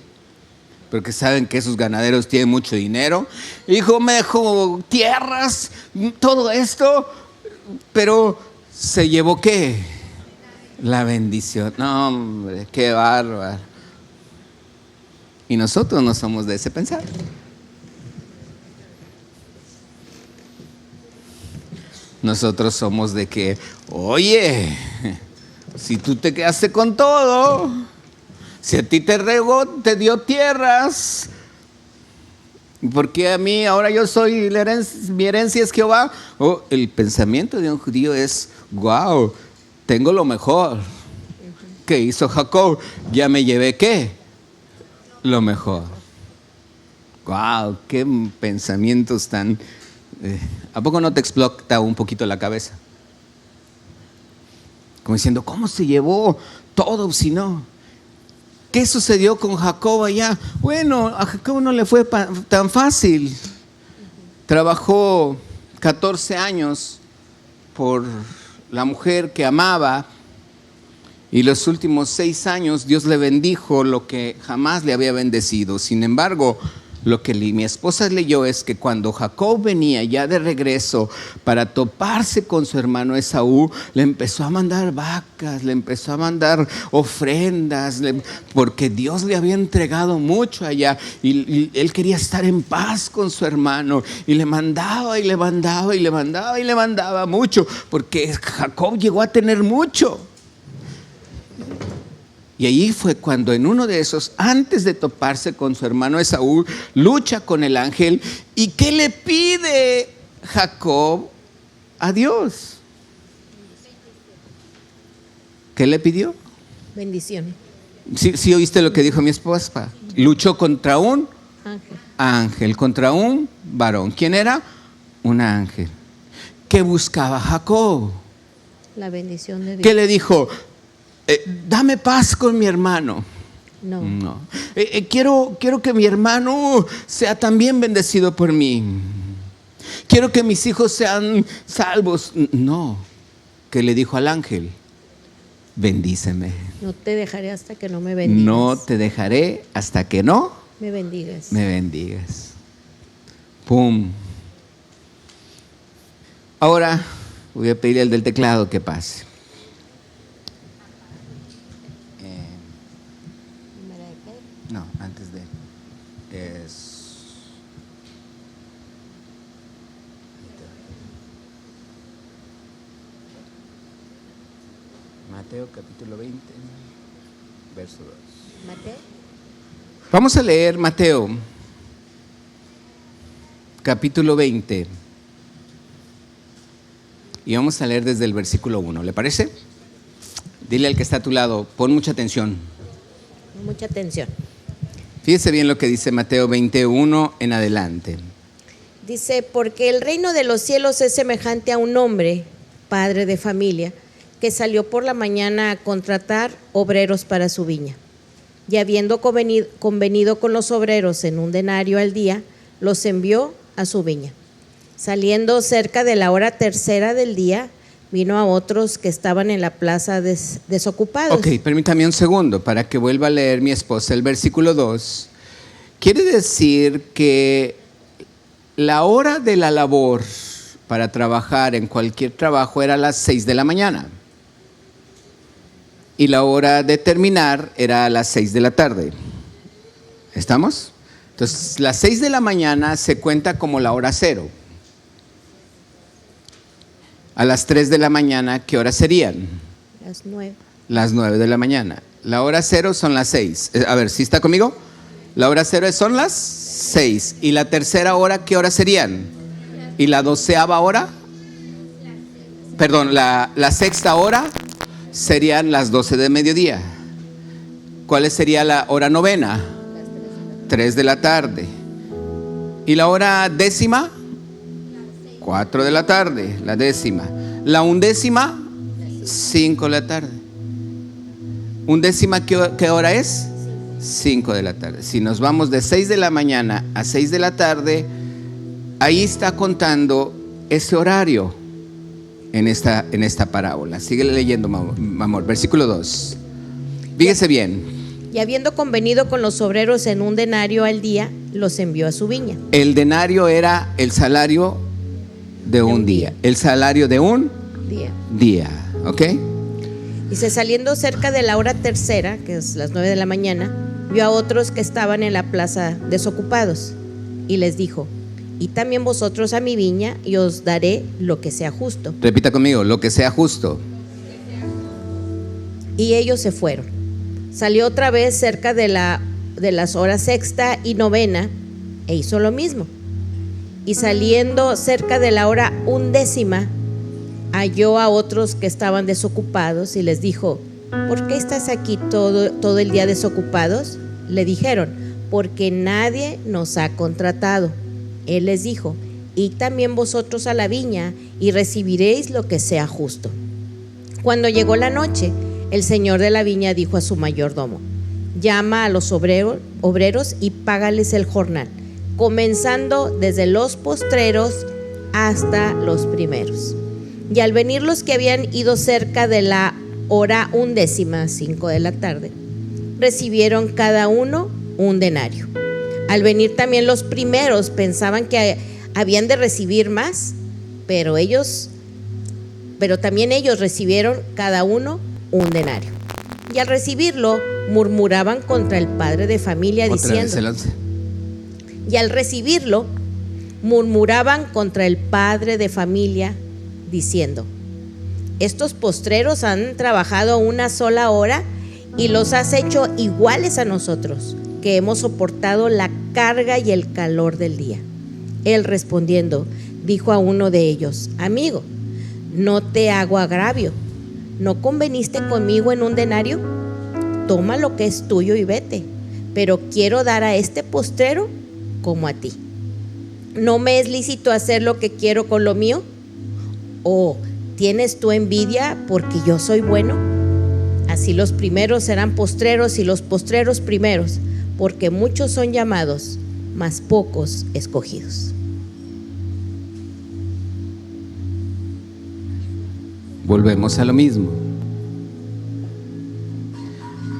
Porque saben que esos ganaderos tienen mucho dinero. Hijo, me dejó tierras, todo esto, pero se llevó ¿qué? La bendición. No, hombre, qué bárbaro. Y nosotros no somos de ese pensar. Nosotros somos de que, oye, si tú te quedaste con todo, si a ti te regó, te dio tierras, ¿por qué a mí ahora yo soy mi herencia es Jehová? El pensamiento de un judío es, wow, tengo lo mejor. ¿Qué hizo Jacob? Ya me llevé ¿qué? Lo mejor. Wow, qué pensamientos tan... ¿A poco no te explota un poquito la cabeza? Como diciendo, ¿cómo se llevó todo si no? ¿Qué sucedió con Jacob allá? Bueno, a Jacob no le fue tan fácil. Trabajó 14 años por la mujer que amaba Y los últimos 6 años Dios le bendijo lo que jamás le había bendecido. Sin embargo, lo que mi esposa leyó es que cuando Jacob venía ya de regreso para toparse con su hermano Esaú, le empezó a mandar vacas, le empezó a mandar ofrendas, porque Dios le había entregado mucho allá y él quería estar en paz con su hermano y le mandaba y le mandaba y le mandaba y le mandaba mucho, porque Jacob llegó a tener mucho. Y allí fue cuando en uno de esos, antes de toparse con su hermano Esaú, lucha con el ángel. ¿Y qué le pide Jacob a Dios? ¿Qué le pidió? Bendición. Sí, oíste lo que dijo mi esposa. Luchó contra un ángel, contra un varón. ¿Quién era? Un ángel. ¿Qué buscaba Jacob? La bendición de Dios. ¿Qué le dijo? Dame paz con mi hermano. No. Quiero que mi hermano sea también bendecido por mí. Quiero que mis hijos sean salvos. No. ¿Qué le dijo al ángel? Bendíceme. No te dejaré hasta que no me bendigas. No te dejaré hasta que no me bendigas. Me bendigas. Pum. Ahora voy a pedirle al del teclado que pase. No, antes de Mateo capítulo 20, verso 2. Mateo. Vamos a leer Mateo capítulo 20 y vamos a leer desde el versículo 1. ¿Le parece? Dile al que está a tu lado, pon mucha atención. Mucha atención. Fíjese bien lo que dice Mateo 21 en adelante. Dice, porque el reino de los cielos es semejante a un hombre, padre de familia, que salió por la mañana a contratar obreros para su viña. Y habiendo convenido con los obreros en un denario al día, los envió a su viña. Saliendo cerca de la hora tercera del día, vino a otros que estaban en la plaza desocupados. Ok, permítame un segundo para que vuelva a leer mi esposa el versículo 2. Quiere decir que la hora de la labor para trabajar en cualquier trabajo era a las 6 de la mañana. Y la hora de terminar era a las 6 de la tarde. ¿Estamos? Entonces, las 6 de la mañana se cuenta como la hora cero. A las 3 de la mañana, ¿qué horas serían? Las 9. Las 9 de la mañana. La hora cero son las 6. A ver, ¿sí está conmigo? La hora cero son las 6. ¿Y la tercera hora qué horas serían? ¿Y la 12ª hora? Perdón, la sexta hora serían las 12 de mediodía. ¿Cuál sería la hora novena? 3 de la tarde. ¿Y la hora décima? 4 de la tarde, la décima. La undécima, 5 de la tarde. ¿Undécima qué hora es? 5 de la tarde. Si nos vamos de 6 de la mañana a 6 de la tarde, ahí está contando ese horario en esta parábola. Sigue leyendo, amor. Versículo 2. Fíjese bien. Y habiendo convenido con los obreros en un denario al día, los envió a su viña. El denario era el salario de un día. El salario de un día. ¿Ok? Dice, saliendo cerca de la hora tercera, que es las 9 de la mañana, vio a otros que estaban en la plaza desocupados y les dijo, y también vosotros a mi viña y os daré lo que sea justo. Repita conmigo, lo que sea justo. Y ellos se fueron. Salió otra vez cerca de las horas sexta y novena e hizo lo mismo. Y saliendo cerca de la hora undécima, halló a otros que estaban desocupados y les dijo, ¿por qué estás aquí todo el día desocupados? Le dijeron, porque nadie nos ha contratado. Él les dijo, id también vosotros a la viña y recibiréis lo que sea justo. Cuando llegó la noche, el señor de la viña dijo a su mayordomo, llama a los obreros y págales el jornal, comenzando desde los postreros hasta los primeros. Y al venir los que habían ido cerca de la hora 11, 5 de la tarde, recibieron cada uno un denario. Al venir también los primeros pensaban que habían de recibir más, pero también ellos recibieron cada uno un denario. Y al recibirlo murmuraban contra el padre de familia diciendo, y al recibirlo murmuraban contra el padre de familia diciendo: estos postreros han trabajado una sola hora y los has hecho iguales a nosotros, que hemos soportado la carga y el calor del día. Él respondiendo dijo a uno de ellos: amigo, no te hago agravio, ¿no conveniste conmigo en un denario? Toma lo que es tuyo y vete, pero quiero dar a este postrero como a ti. ¿No me es lícito hacer lo que quiero con lo mío? ¿O tienes tú envidia porque yo soy bueno? Así los primeros serán postreros y los postreros primeros, porque muchos son llamados, mas pocos escogidos. Volvemos a lo mismo.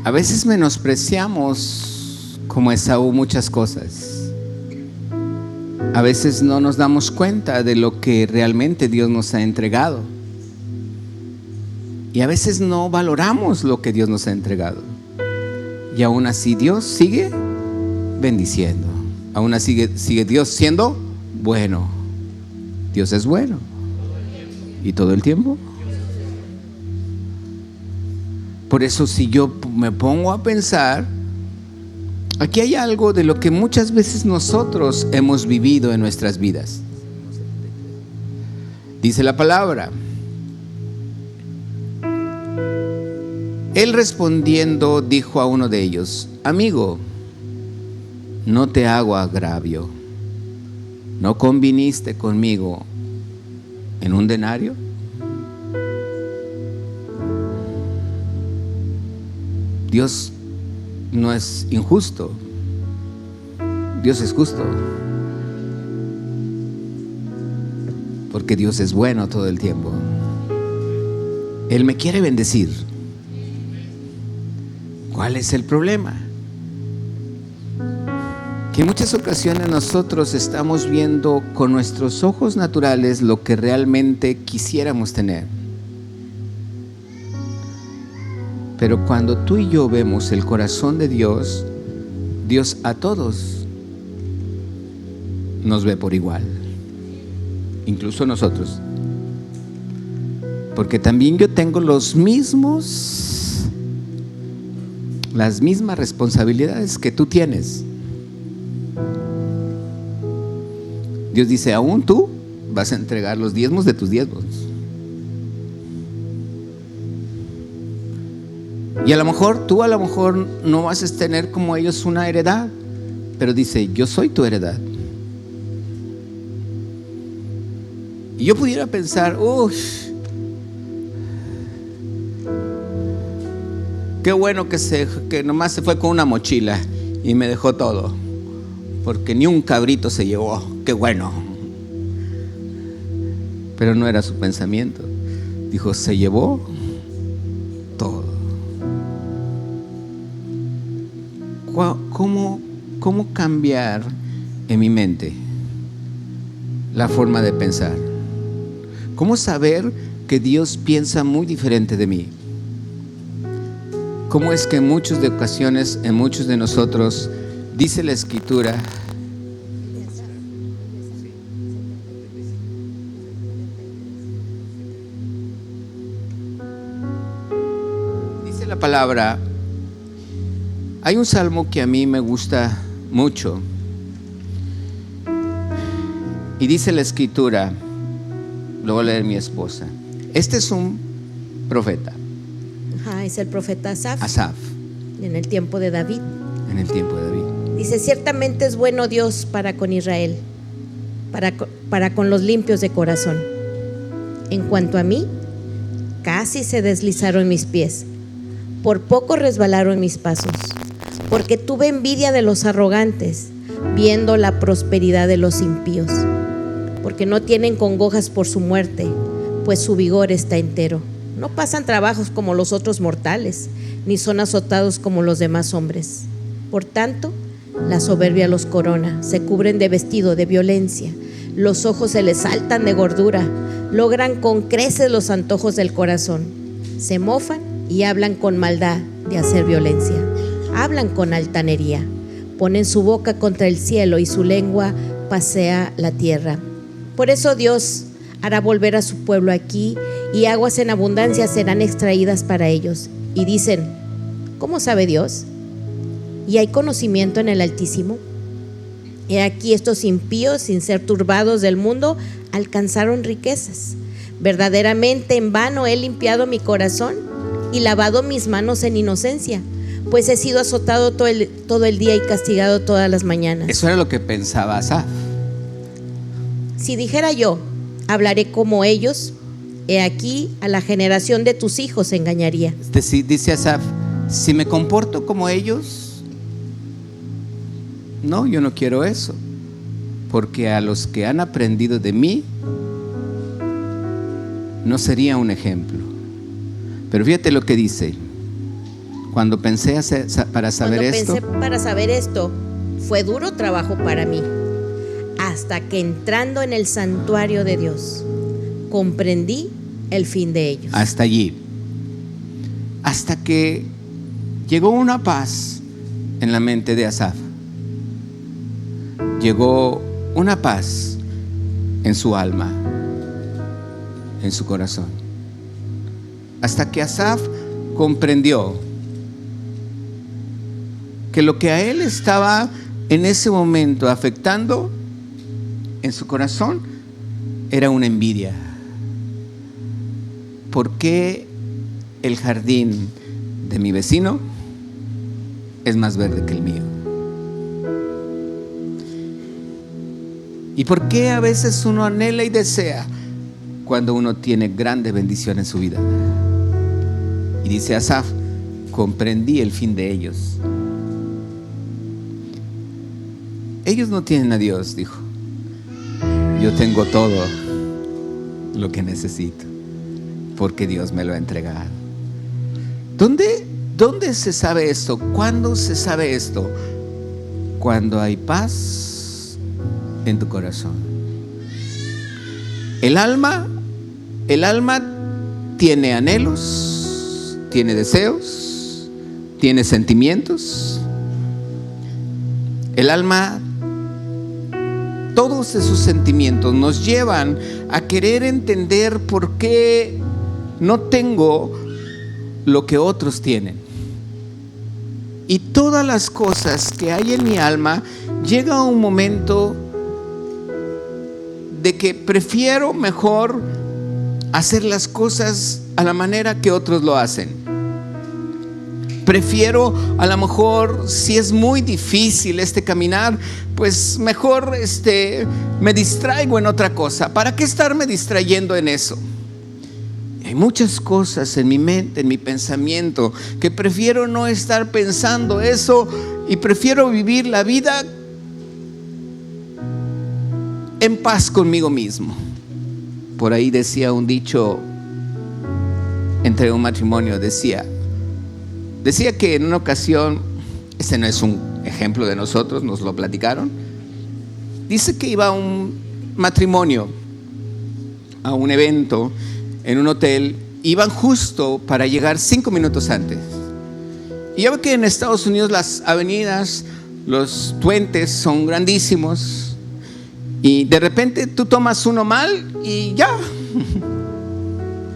A veces menospreciamos como Esaú muchas cosas. A veces no nos damos cuenta de lo que realmente Dios nos ha entregado. Y a veces no valoramos lo que Dios nos ha entregado. Y aún así Dios sigue bendiciendo. Aún así sigue Dios siendo bueno. Dios es bueno. ¿Y todo el tiempo? Por eso, si yo me pongo a pensar, aquí hay algo de lo que muchas veces nosotros hemos vivido en nuestras vidas. Dice la palabra: él respondiendo dijo a uno de ellos: amigo, no te hago agravio, ¿no conviniste conmigo en un denario? Dios no es injusto, Dios es justo, porque Dios es bueno todo el tiempo. Él me quiere bendecir. ¿Cuál es el problema? Que en muchas ocasiones nosotros estamos viendo con nuestros ojos naturales lo que realmente quisiéramos tener. Pero cuando tú y yo vemos el corazón de Dios, Dios a todos nos ve por igual, incluso nosotros. Porque también yo tengo las mismas responsabilidades que tú tienes. Dios dice: aún tú vas a entregar los diezmos de tus diezmos. Y a lo mejor tú no vas a tener como ellos una heredad, pero dice: yo soy tu heredad. Y yo pudiera pensar: qué bueno que nomás se fue con una mochila y me dejó todo, porque ni un cabrito se llevó. Qué bueno. Pero no era su pensamiento. Dijo: se llevó todo. ¿Cómo cambiar en mi mente la forma de pensar? ¿Cómo saber que Dios piensa muy diferente de mí? ¿Cómo es que en muchas de ocasiones, en muchos de nosotros, dice la Escritura, dice la palabra? Hay un salmo que a mí me gusta mucho y dice la Escritura, lo va a leer mi esposa. Este es un profeta. Es el profeta Asaf. En el tiempo de David. En el tiempo de David. Dice: ciertamente es bueno Dios para con Israel, para con los limpios de corazón. En cuanto a mí, casi se deslizaron mis pies, por poco resbalaron mis pasos, porque tuve envidia de los arrogantes, viendo la prosperidad de los impíos, porque no tienen congojas por su muerte, pues su vigor está entero. no pasan trabajos como los otros mortales, ni son azotados como los demás hombres. Por tanto, la soberbia los corona, se cubren de vestido de violencia, los ojos se les saltan de gordura, logran con creces los antojos del corazón, se mofan y hablan con maldad de hacer violencia, hablan con altanería, ponen su boca contra el cielo y su lengua pasea la tierra. Por eso Dios hará volver a su pueblo aquí, y aguas en abundancia serán extraídas para ellos. Y dicen: ¿cómo sabe Dios? ¿Y hay conocimiento en el Altísimo? He aquí, estos impíos, sin ser turbados del mundo, alcanzaron riquezas. Verdaderamente en vano he limpiado mi corazón y lavado mis manos en inocencia, pues he sido azotado todo el día y castigado todas las mañanas. Eso era lo que pensaba Asaf. Si dijera yo: hablaré como ellos, he aquí, a la generación de tus hijos engañaría. Dice Asaf: si me comporto como ellos, no, yo no quiero eso, porque a los que han aprendido de mí no sería un ejemplo. Pero fíjate lo que dice: cuando pensé para saber esto, fue duro trabajo para mí, hasta que entrando en el santuario de Dios, comprendí el fin de ellos. Hasta allí, hasta que llegó una paz en la mente de Asaf. Llegó una paz en su alma, en su corazón. Hasta que Asaf comprendió que lo que a él estaba en ese momento afectando en su corazón era una envidia. ¿Por qué el jardín de mi vecino es más verde que el mío? ¿Y por qué a veces uno anhela y desea cuando uno tiene grande bendición en su vida? Y dice Asaf: comprendí el fin de ellos. Ellos no tienen a Dios, dijo. Yo tengo todo lo que necesito, porque Dios me lo ha entregado. ¿Dónde se sabe esto? ¿Cuándo se sabe esto? Cuando hay paz en tu corazón. El alma tiene anhelos, tiene deseos, tiene sentimientos. El alma, todos esos sentimientos nos llevan a querer entender por qué no tengo lo que otros tienen. Y todas las cosas que hay en mi alma, llega un momento de que prefiero mejor hacer las cosas a la manera que otros lo hacen. Prefiero, a lo mejor, si es muy difícil caminar, pues mejor me distraigo en otra cosa. ¿Para qué estarme distrayendo en eso? Hay muchas cosas en mi mente, en mi pensamiento, que prefiero no estar pensando eso y prefiero vivir la vida en paz conmigo mismo. Por ahí decía un dicho entre un matrimonio, decía que en una ocasión, este no es un ejemplo de nosotros, nos lo platicaron. Dice que iba un matrimonio a un evento en un hotel, iban justo para llegar 5 minutos antes. Y ya ve que en Estados Unidos las avenidas, los puentes son grandísimos, y de repente tú tomas uno mal y ya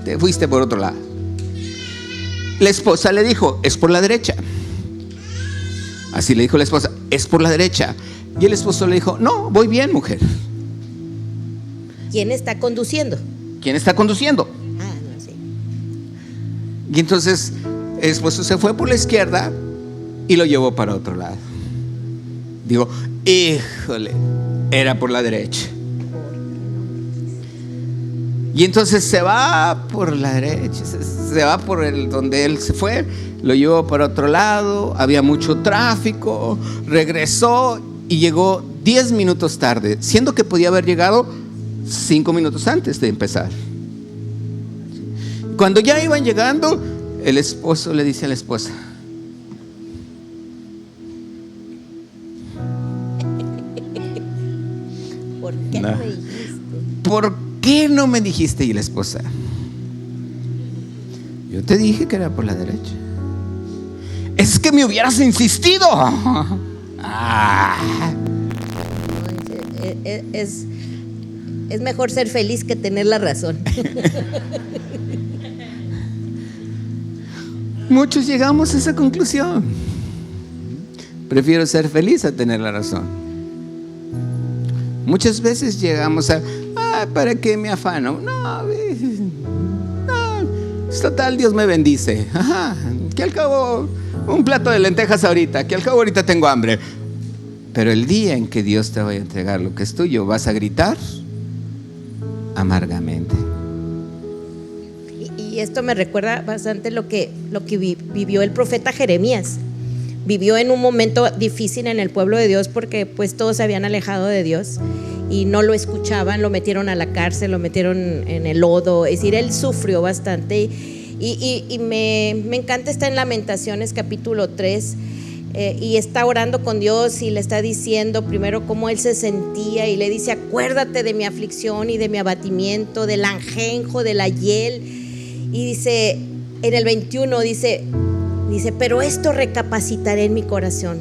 te fuiste por otro lado. La esposa le dijo: es por la derecha. Así le dijo la esposa: es por la derecha. Y el esposo le dijo: no, voy bien, mujer. ¿Quién está conduciendo? ¿Quién está conduciendo? No sé. Y entonces el esposo se fue por la izquierda y lo llevó para otro lado. Digo, híjole, era por la derecha. Y entonces se va por la derecha, se va por donde él se fue, lo llevó para otro lado, había mucho tráfico, regresó y llegó 10 minutos tarde, siendo que podía haber llegado 5 minutos antes de empezar. Cuando ya iban llegando, el esposo le dice a la esposa: ¿Por qué no me dijiste? ¿Por qué no me dijiste? Y la esposa: yo te dije que era por la derecha. Es que me hubieras insistido. Es mejor ser feliz que tener la razón. Muchos llegamos a esa conclusión. Prefiero ser feliz a tener la razón. Muchas veces llegamos a: ¿para qué me afano? No, es total, Dios me bendice. Ajá, que al cabo un plato de lentejas ahorita, que al cabo ahorita tengo hambre. Pero el día en que Dios te vaya a entregar lo que es tuyo, vas a gritar amargamente. Y esto me recuerda bastante lo que vivió el profeta Jeremías. Vivió en un momento difícil en el pueblo de Dios, porque pues todos se habían alejado de Dios y no lo escuchaban, lo metieron a la cárcel, lo metieron en el lodo. Es decir, él sufrió bastante. Y me encanta, está en Lamentaciones capítulo 3, y está orando con Dios y le está diciendo primero cómo él se sentía, y le dice: acuérdate de mi aflicción y de mi abatimiento, del ajenjo, de la hiel. Y dice en el 21, dice: pero esto recapacitaré en mi corazón,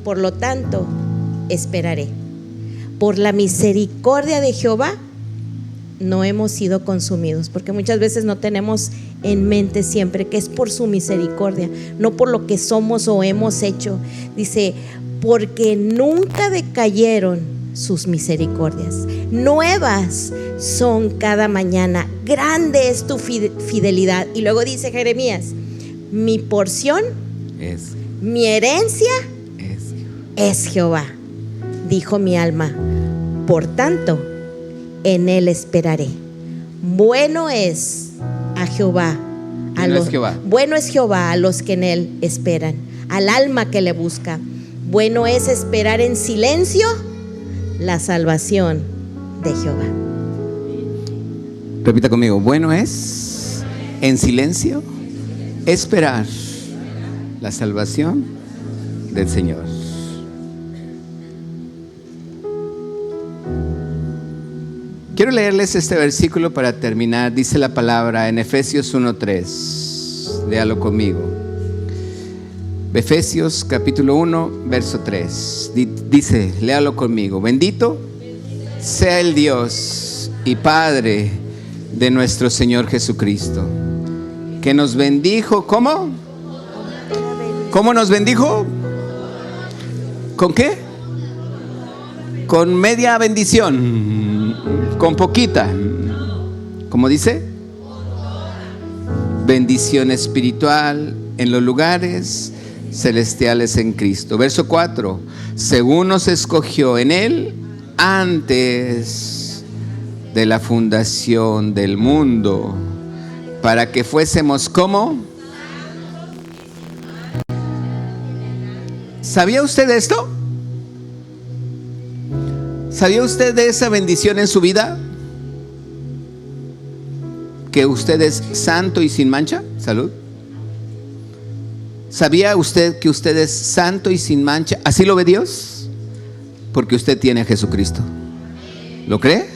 por lo tanto esperaré. Por la misericordia de Jehová no hemos sido consumidos, porque muchas veces no tenemos en mente siempre que es por su misericordia, no por lo que somos o hemos hecho. Dice: porque nunca decayeron sus misericordias, nuevas son cada mañana, grande es tu fidelidad. Y luego dice Jeremías: mi porción, mi herencia es Jehová, dijo mi alma, por tanto en él esperaré. Bueno es a Jehová, bueno es Jehová a los que en él esperan, al alma que le busca. Bueno es esperar en silencio la salvación de Jehová. Repita conmigo: bueno es en silencio esperar la salvación del Señor. Quiero leerles este versículo para terminar. Dice la palabra en Efesios 1:3. Léalo conmigo. Efesios capítulo 1, verso 3. Dice, léalo conmigo: bendito sea el Dios y Padre de nuestro Señor Jesucristo, que nos bendijo. ¿Cómo? ¿Cómo nos bendijo? ¿Con qué? Con media bendición, con poquita. ¿Cómo dice? Bendición espiritual en los lugares celestiales en Cristo. Verso 4: según nos escogió en Él antes de la fundación del mundo, para que fuésemos como. ¿Sabía usted esto? ¿Sabía usted de esa bendición en su vida? Que usted es santo y sin mancha. Salud. ¿Sabía usted que usted es santo y sin mancha? ¿Así lo ve Dios? Porque usted tiene a Jesucristo. ¿Lo cree?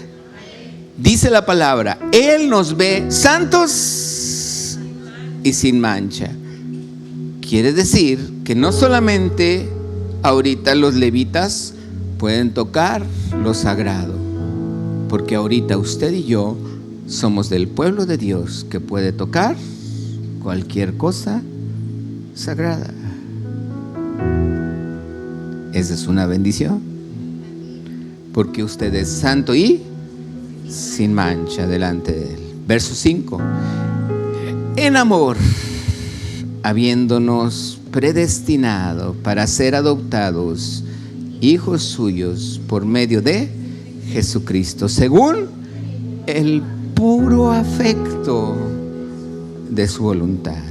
Dice la palabra: Él nos ve santos y sin mancha. Quiere decir que no solamente ahorita los levitas pueden tocar lo sagrado, porque ahorita usted y yo somos del pueblo de Dios que puede tocar cualquier cosa sagrada. Esa es una bendición, porque usted es santo y sin mancha delante de Él. Verso 5: en amor, habiéndonos predestinado para ser adoptados hijos suyos por medio de Jesucristo, según el puro afecto de su voluntad,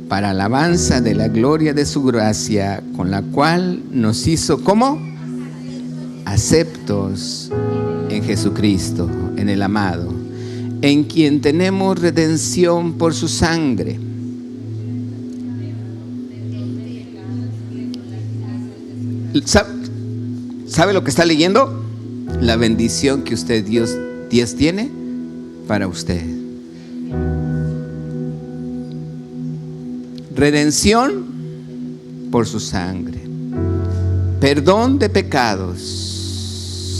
para alabanza de la gloria de su gracia, con la cual nos hizo como aceptos en Jesucristo, en el amado, en quien tenemos redención por su sangre. ¿Sabe lo que está leyendo? La bendición que Dios tiene para usted. Redención por su sangre. Perdón de pecados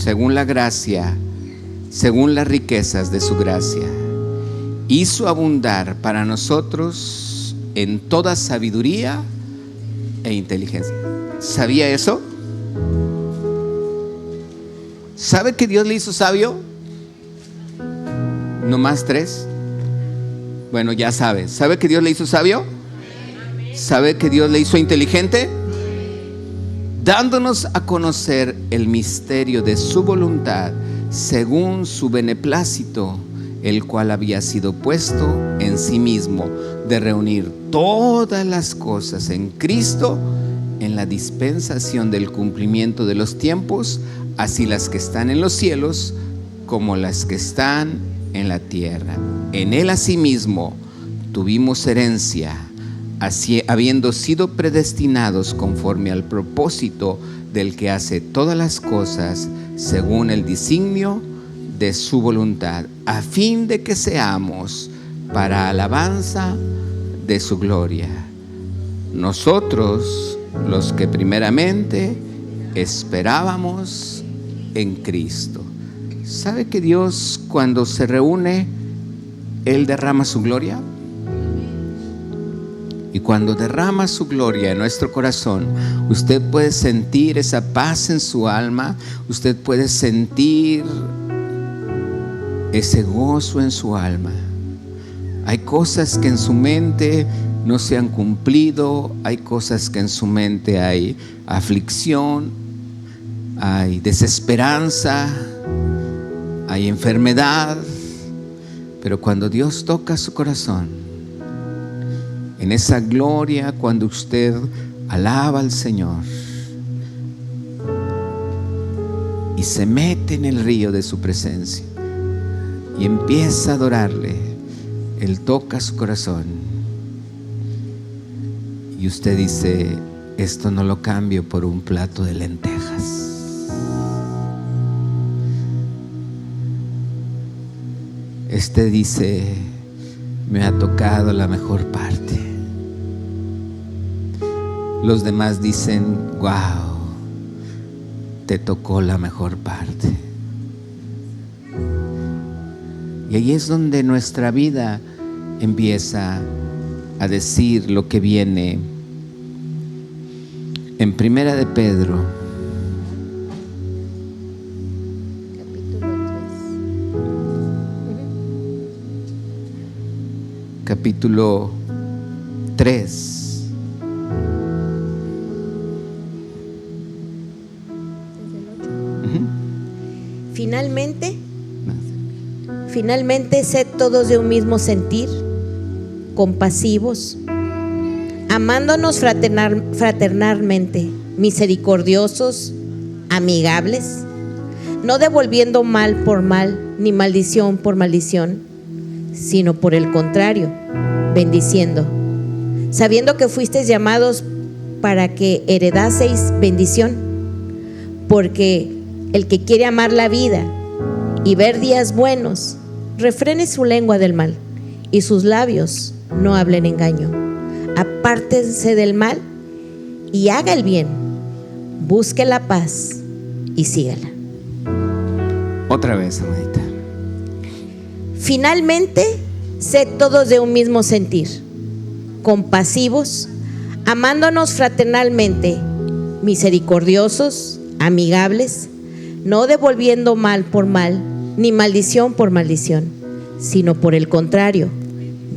según la gracia, según las riquezas de su gracia. Hizo abundar para nosotros en toda sabiduría e inteligencia. ¿Sabía eso? ¿Sabe que Dios le hizo sabio? ¿No más 3? Bueno, ya sabe. ¿Sabe que Dios le hizo sabio? ¿Sabe que Dios le hizo inteligente? Dándonos a conocer el misterio de su voluntad, según su beneplácito, el cual había sido puesto en sí mismo, de reunir todas las cosas en Cristo, en la dispensación del cumplimiento de los tiempos, así las que están en los cielos como las que están en la tierra. En Él asimismo tuvimos herencia, así habiendo sido predestinados conforme al propósito del que hace todas las cosas según el designio de su voluntad, a fin de que seamos para alabanza de su gloria. Nosotros, los que primeramente esperábamos en Cristo. ¿Sabe que Dios, cuando se reúne, Él derrama su gloria? Y cuando derrama su gloria en nuestro corazón, usted puede sentir esa paz en su alma, usted puede sentir ese gozo en su alma. Hay cosas que en su mente no se han cumplido, hay cosas que en su mente hay aflicción, hay desesperanza, hay enfermedad, pero cuando Dios toca su corazón, en esa gloria, cuando usted alaba al Señor y se mete en el río de su presencia y empieza a adorarle, Él toca su corazón y usted dice: esto no lo cambio por un plato de lentejas. Este dice: me ha tocado la mejor parte. Los demás dicen: wow, te tocó la mejor parte. Y ahí es donde nuestra vida empieza a decir lo que viene en Primera de Pedro, capítulo 3. Finalmente, sed todos de un mismo sentir, compasivos, amándonos fraternalmente, misericordiosos, amigables, no devolviendo mal por mal, ni maldición por maldición, sino por el contrario, bendiciendo, sabiendo que fuisteis llamados para que heredaseis bendición, porque el que quiere amar la vida y ver días buenos, refrene su lengua del mal y sus labios no hablen engaño. Apártense del mal y haga el bien, busque la paz y sígala. Otra vez, amadita. Finalmente, sed todos de un mismo sentir, compasivos, amándonos fraternalmente, misericordiosos, amigables, no devolviendo mal por mal, ni maldición por maldición, sino por el contrario,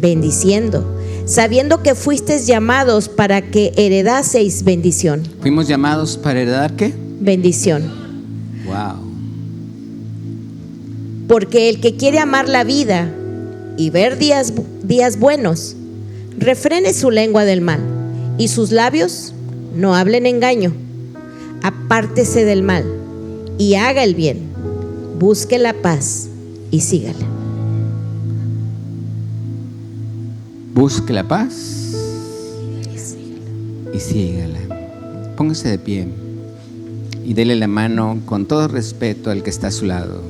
bendiciendo, sabiendo que fuisteis llamados para que heredaseis bendición. ¿Fuimos llamados para heredar qué? Bendición. Wow. Porque el que quiere amar la vida y ver días buenos, refrene su lengua del mal y sus labios no hablen engaño. Apártese del mal y haga el bien, busque la paz y sígala. Busque la paz y sígala. Póngase de pie y dele la mano con todo respeto al que está a su lado.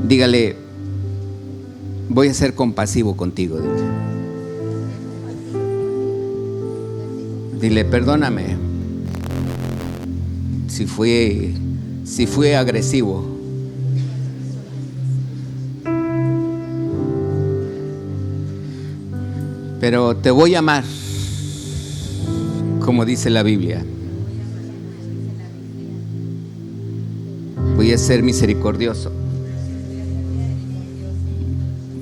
Dígale, voy a ser compasivo contigo. Dile, perdóname si fui agresivo. Pero te voy a amar, como dice la Biblia. Voy a ser misericordioso.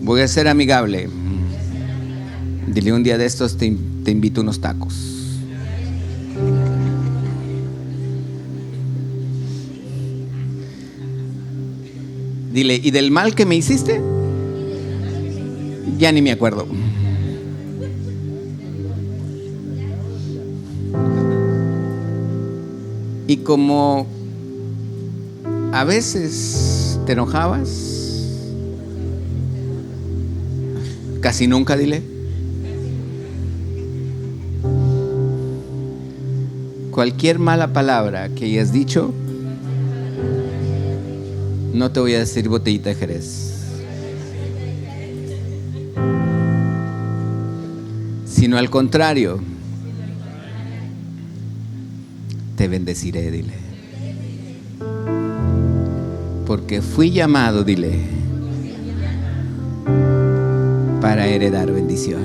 Voy a ser amigable. Dile, un día de estos te invito a unos tacos. Dile, ¿y del mal que me hiciste? Ya ni me acuerdo. Y como a veces te enojabas, casi nunca, dile. Cualquier mala palabra que hayas dicho, no te voy a decir botellita de Jerez, sino al contrario, te bendeciré, dile. Porque fui llamado, dile, para heredar bendición.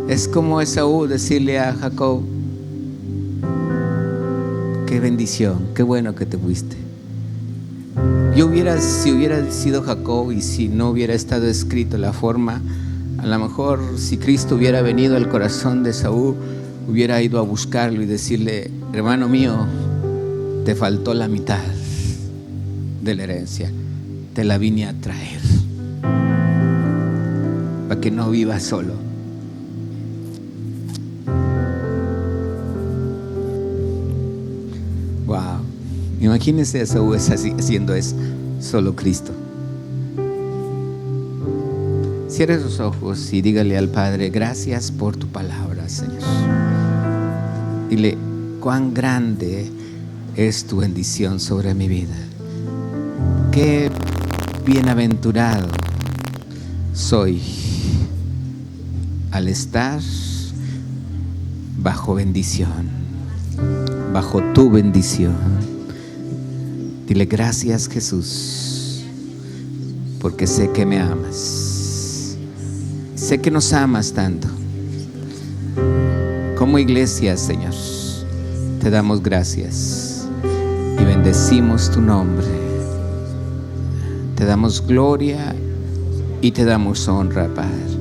Es como Esaú decirle a Jacob, qué bendición, qué bueno que te fuiste. Si hubiera sido Jacob y si no hubiera estado escrito la forma, a lo mejor si Cristo hubiera venido al corazón de Esaú, hubiera ido a buscarlo y decirle, hermano mío, te faltó la mitad de la herencia, te la vine a traer para que no vivas solo. Wow, imagínense a Esaú haciendo eso, solo Cristo. Cierre sus ojos y dígale al Padre, gracias por tu palabra, Señor. Dile, cuán grande es tu bendición sobre mi vida. Qué bienaventurado soy al estar bajo bendición, bajo tu bendición. Dile, gracias, Jesús, porque sé que me amas. Sé que nos amas tanto. Como iglesia, Señor, te damos gracias y bendecimos tu nombre. Te damos gloria y te damos honra, Padre.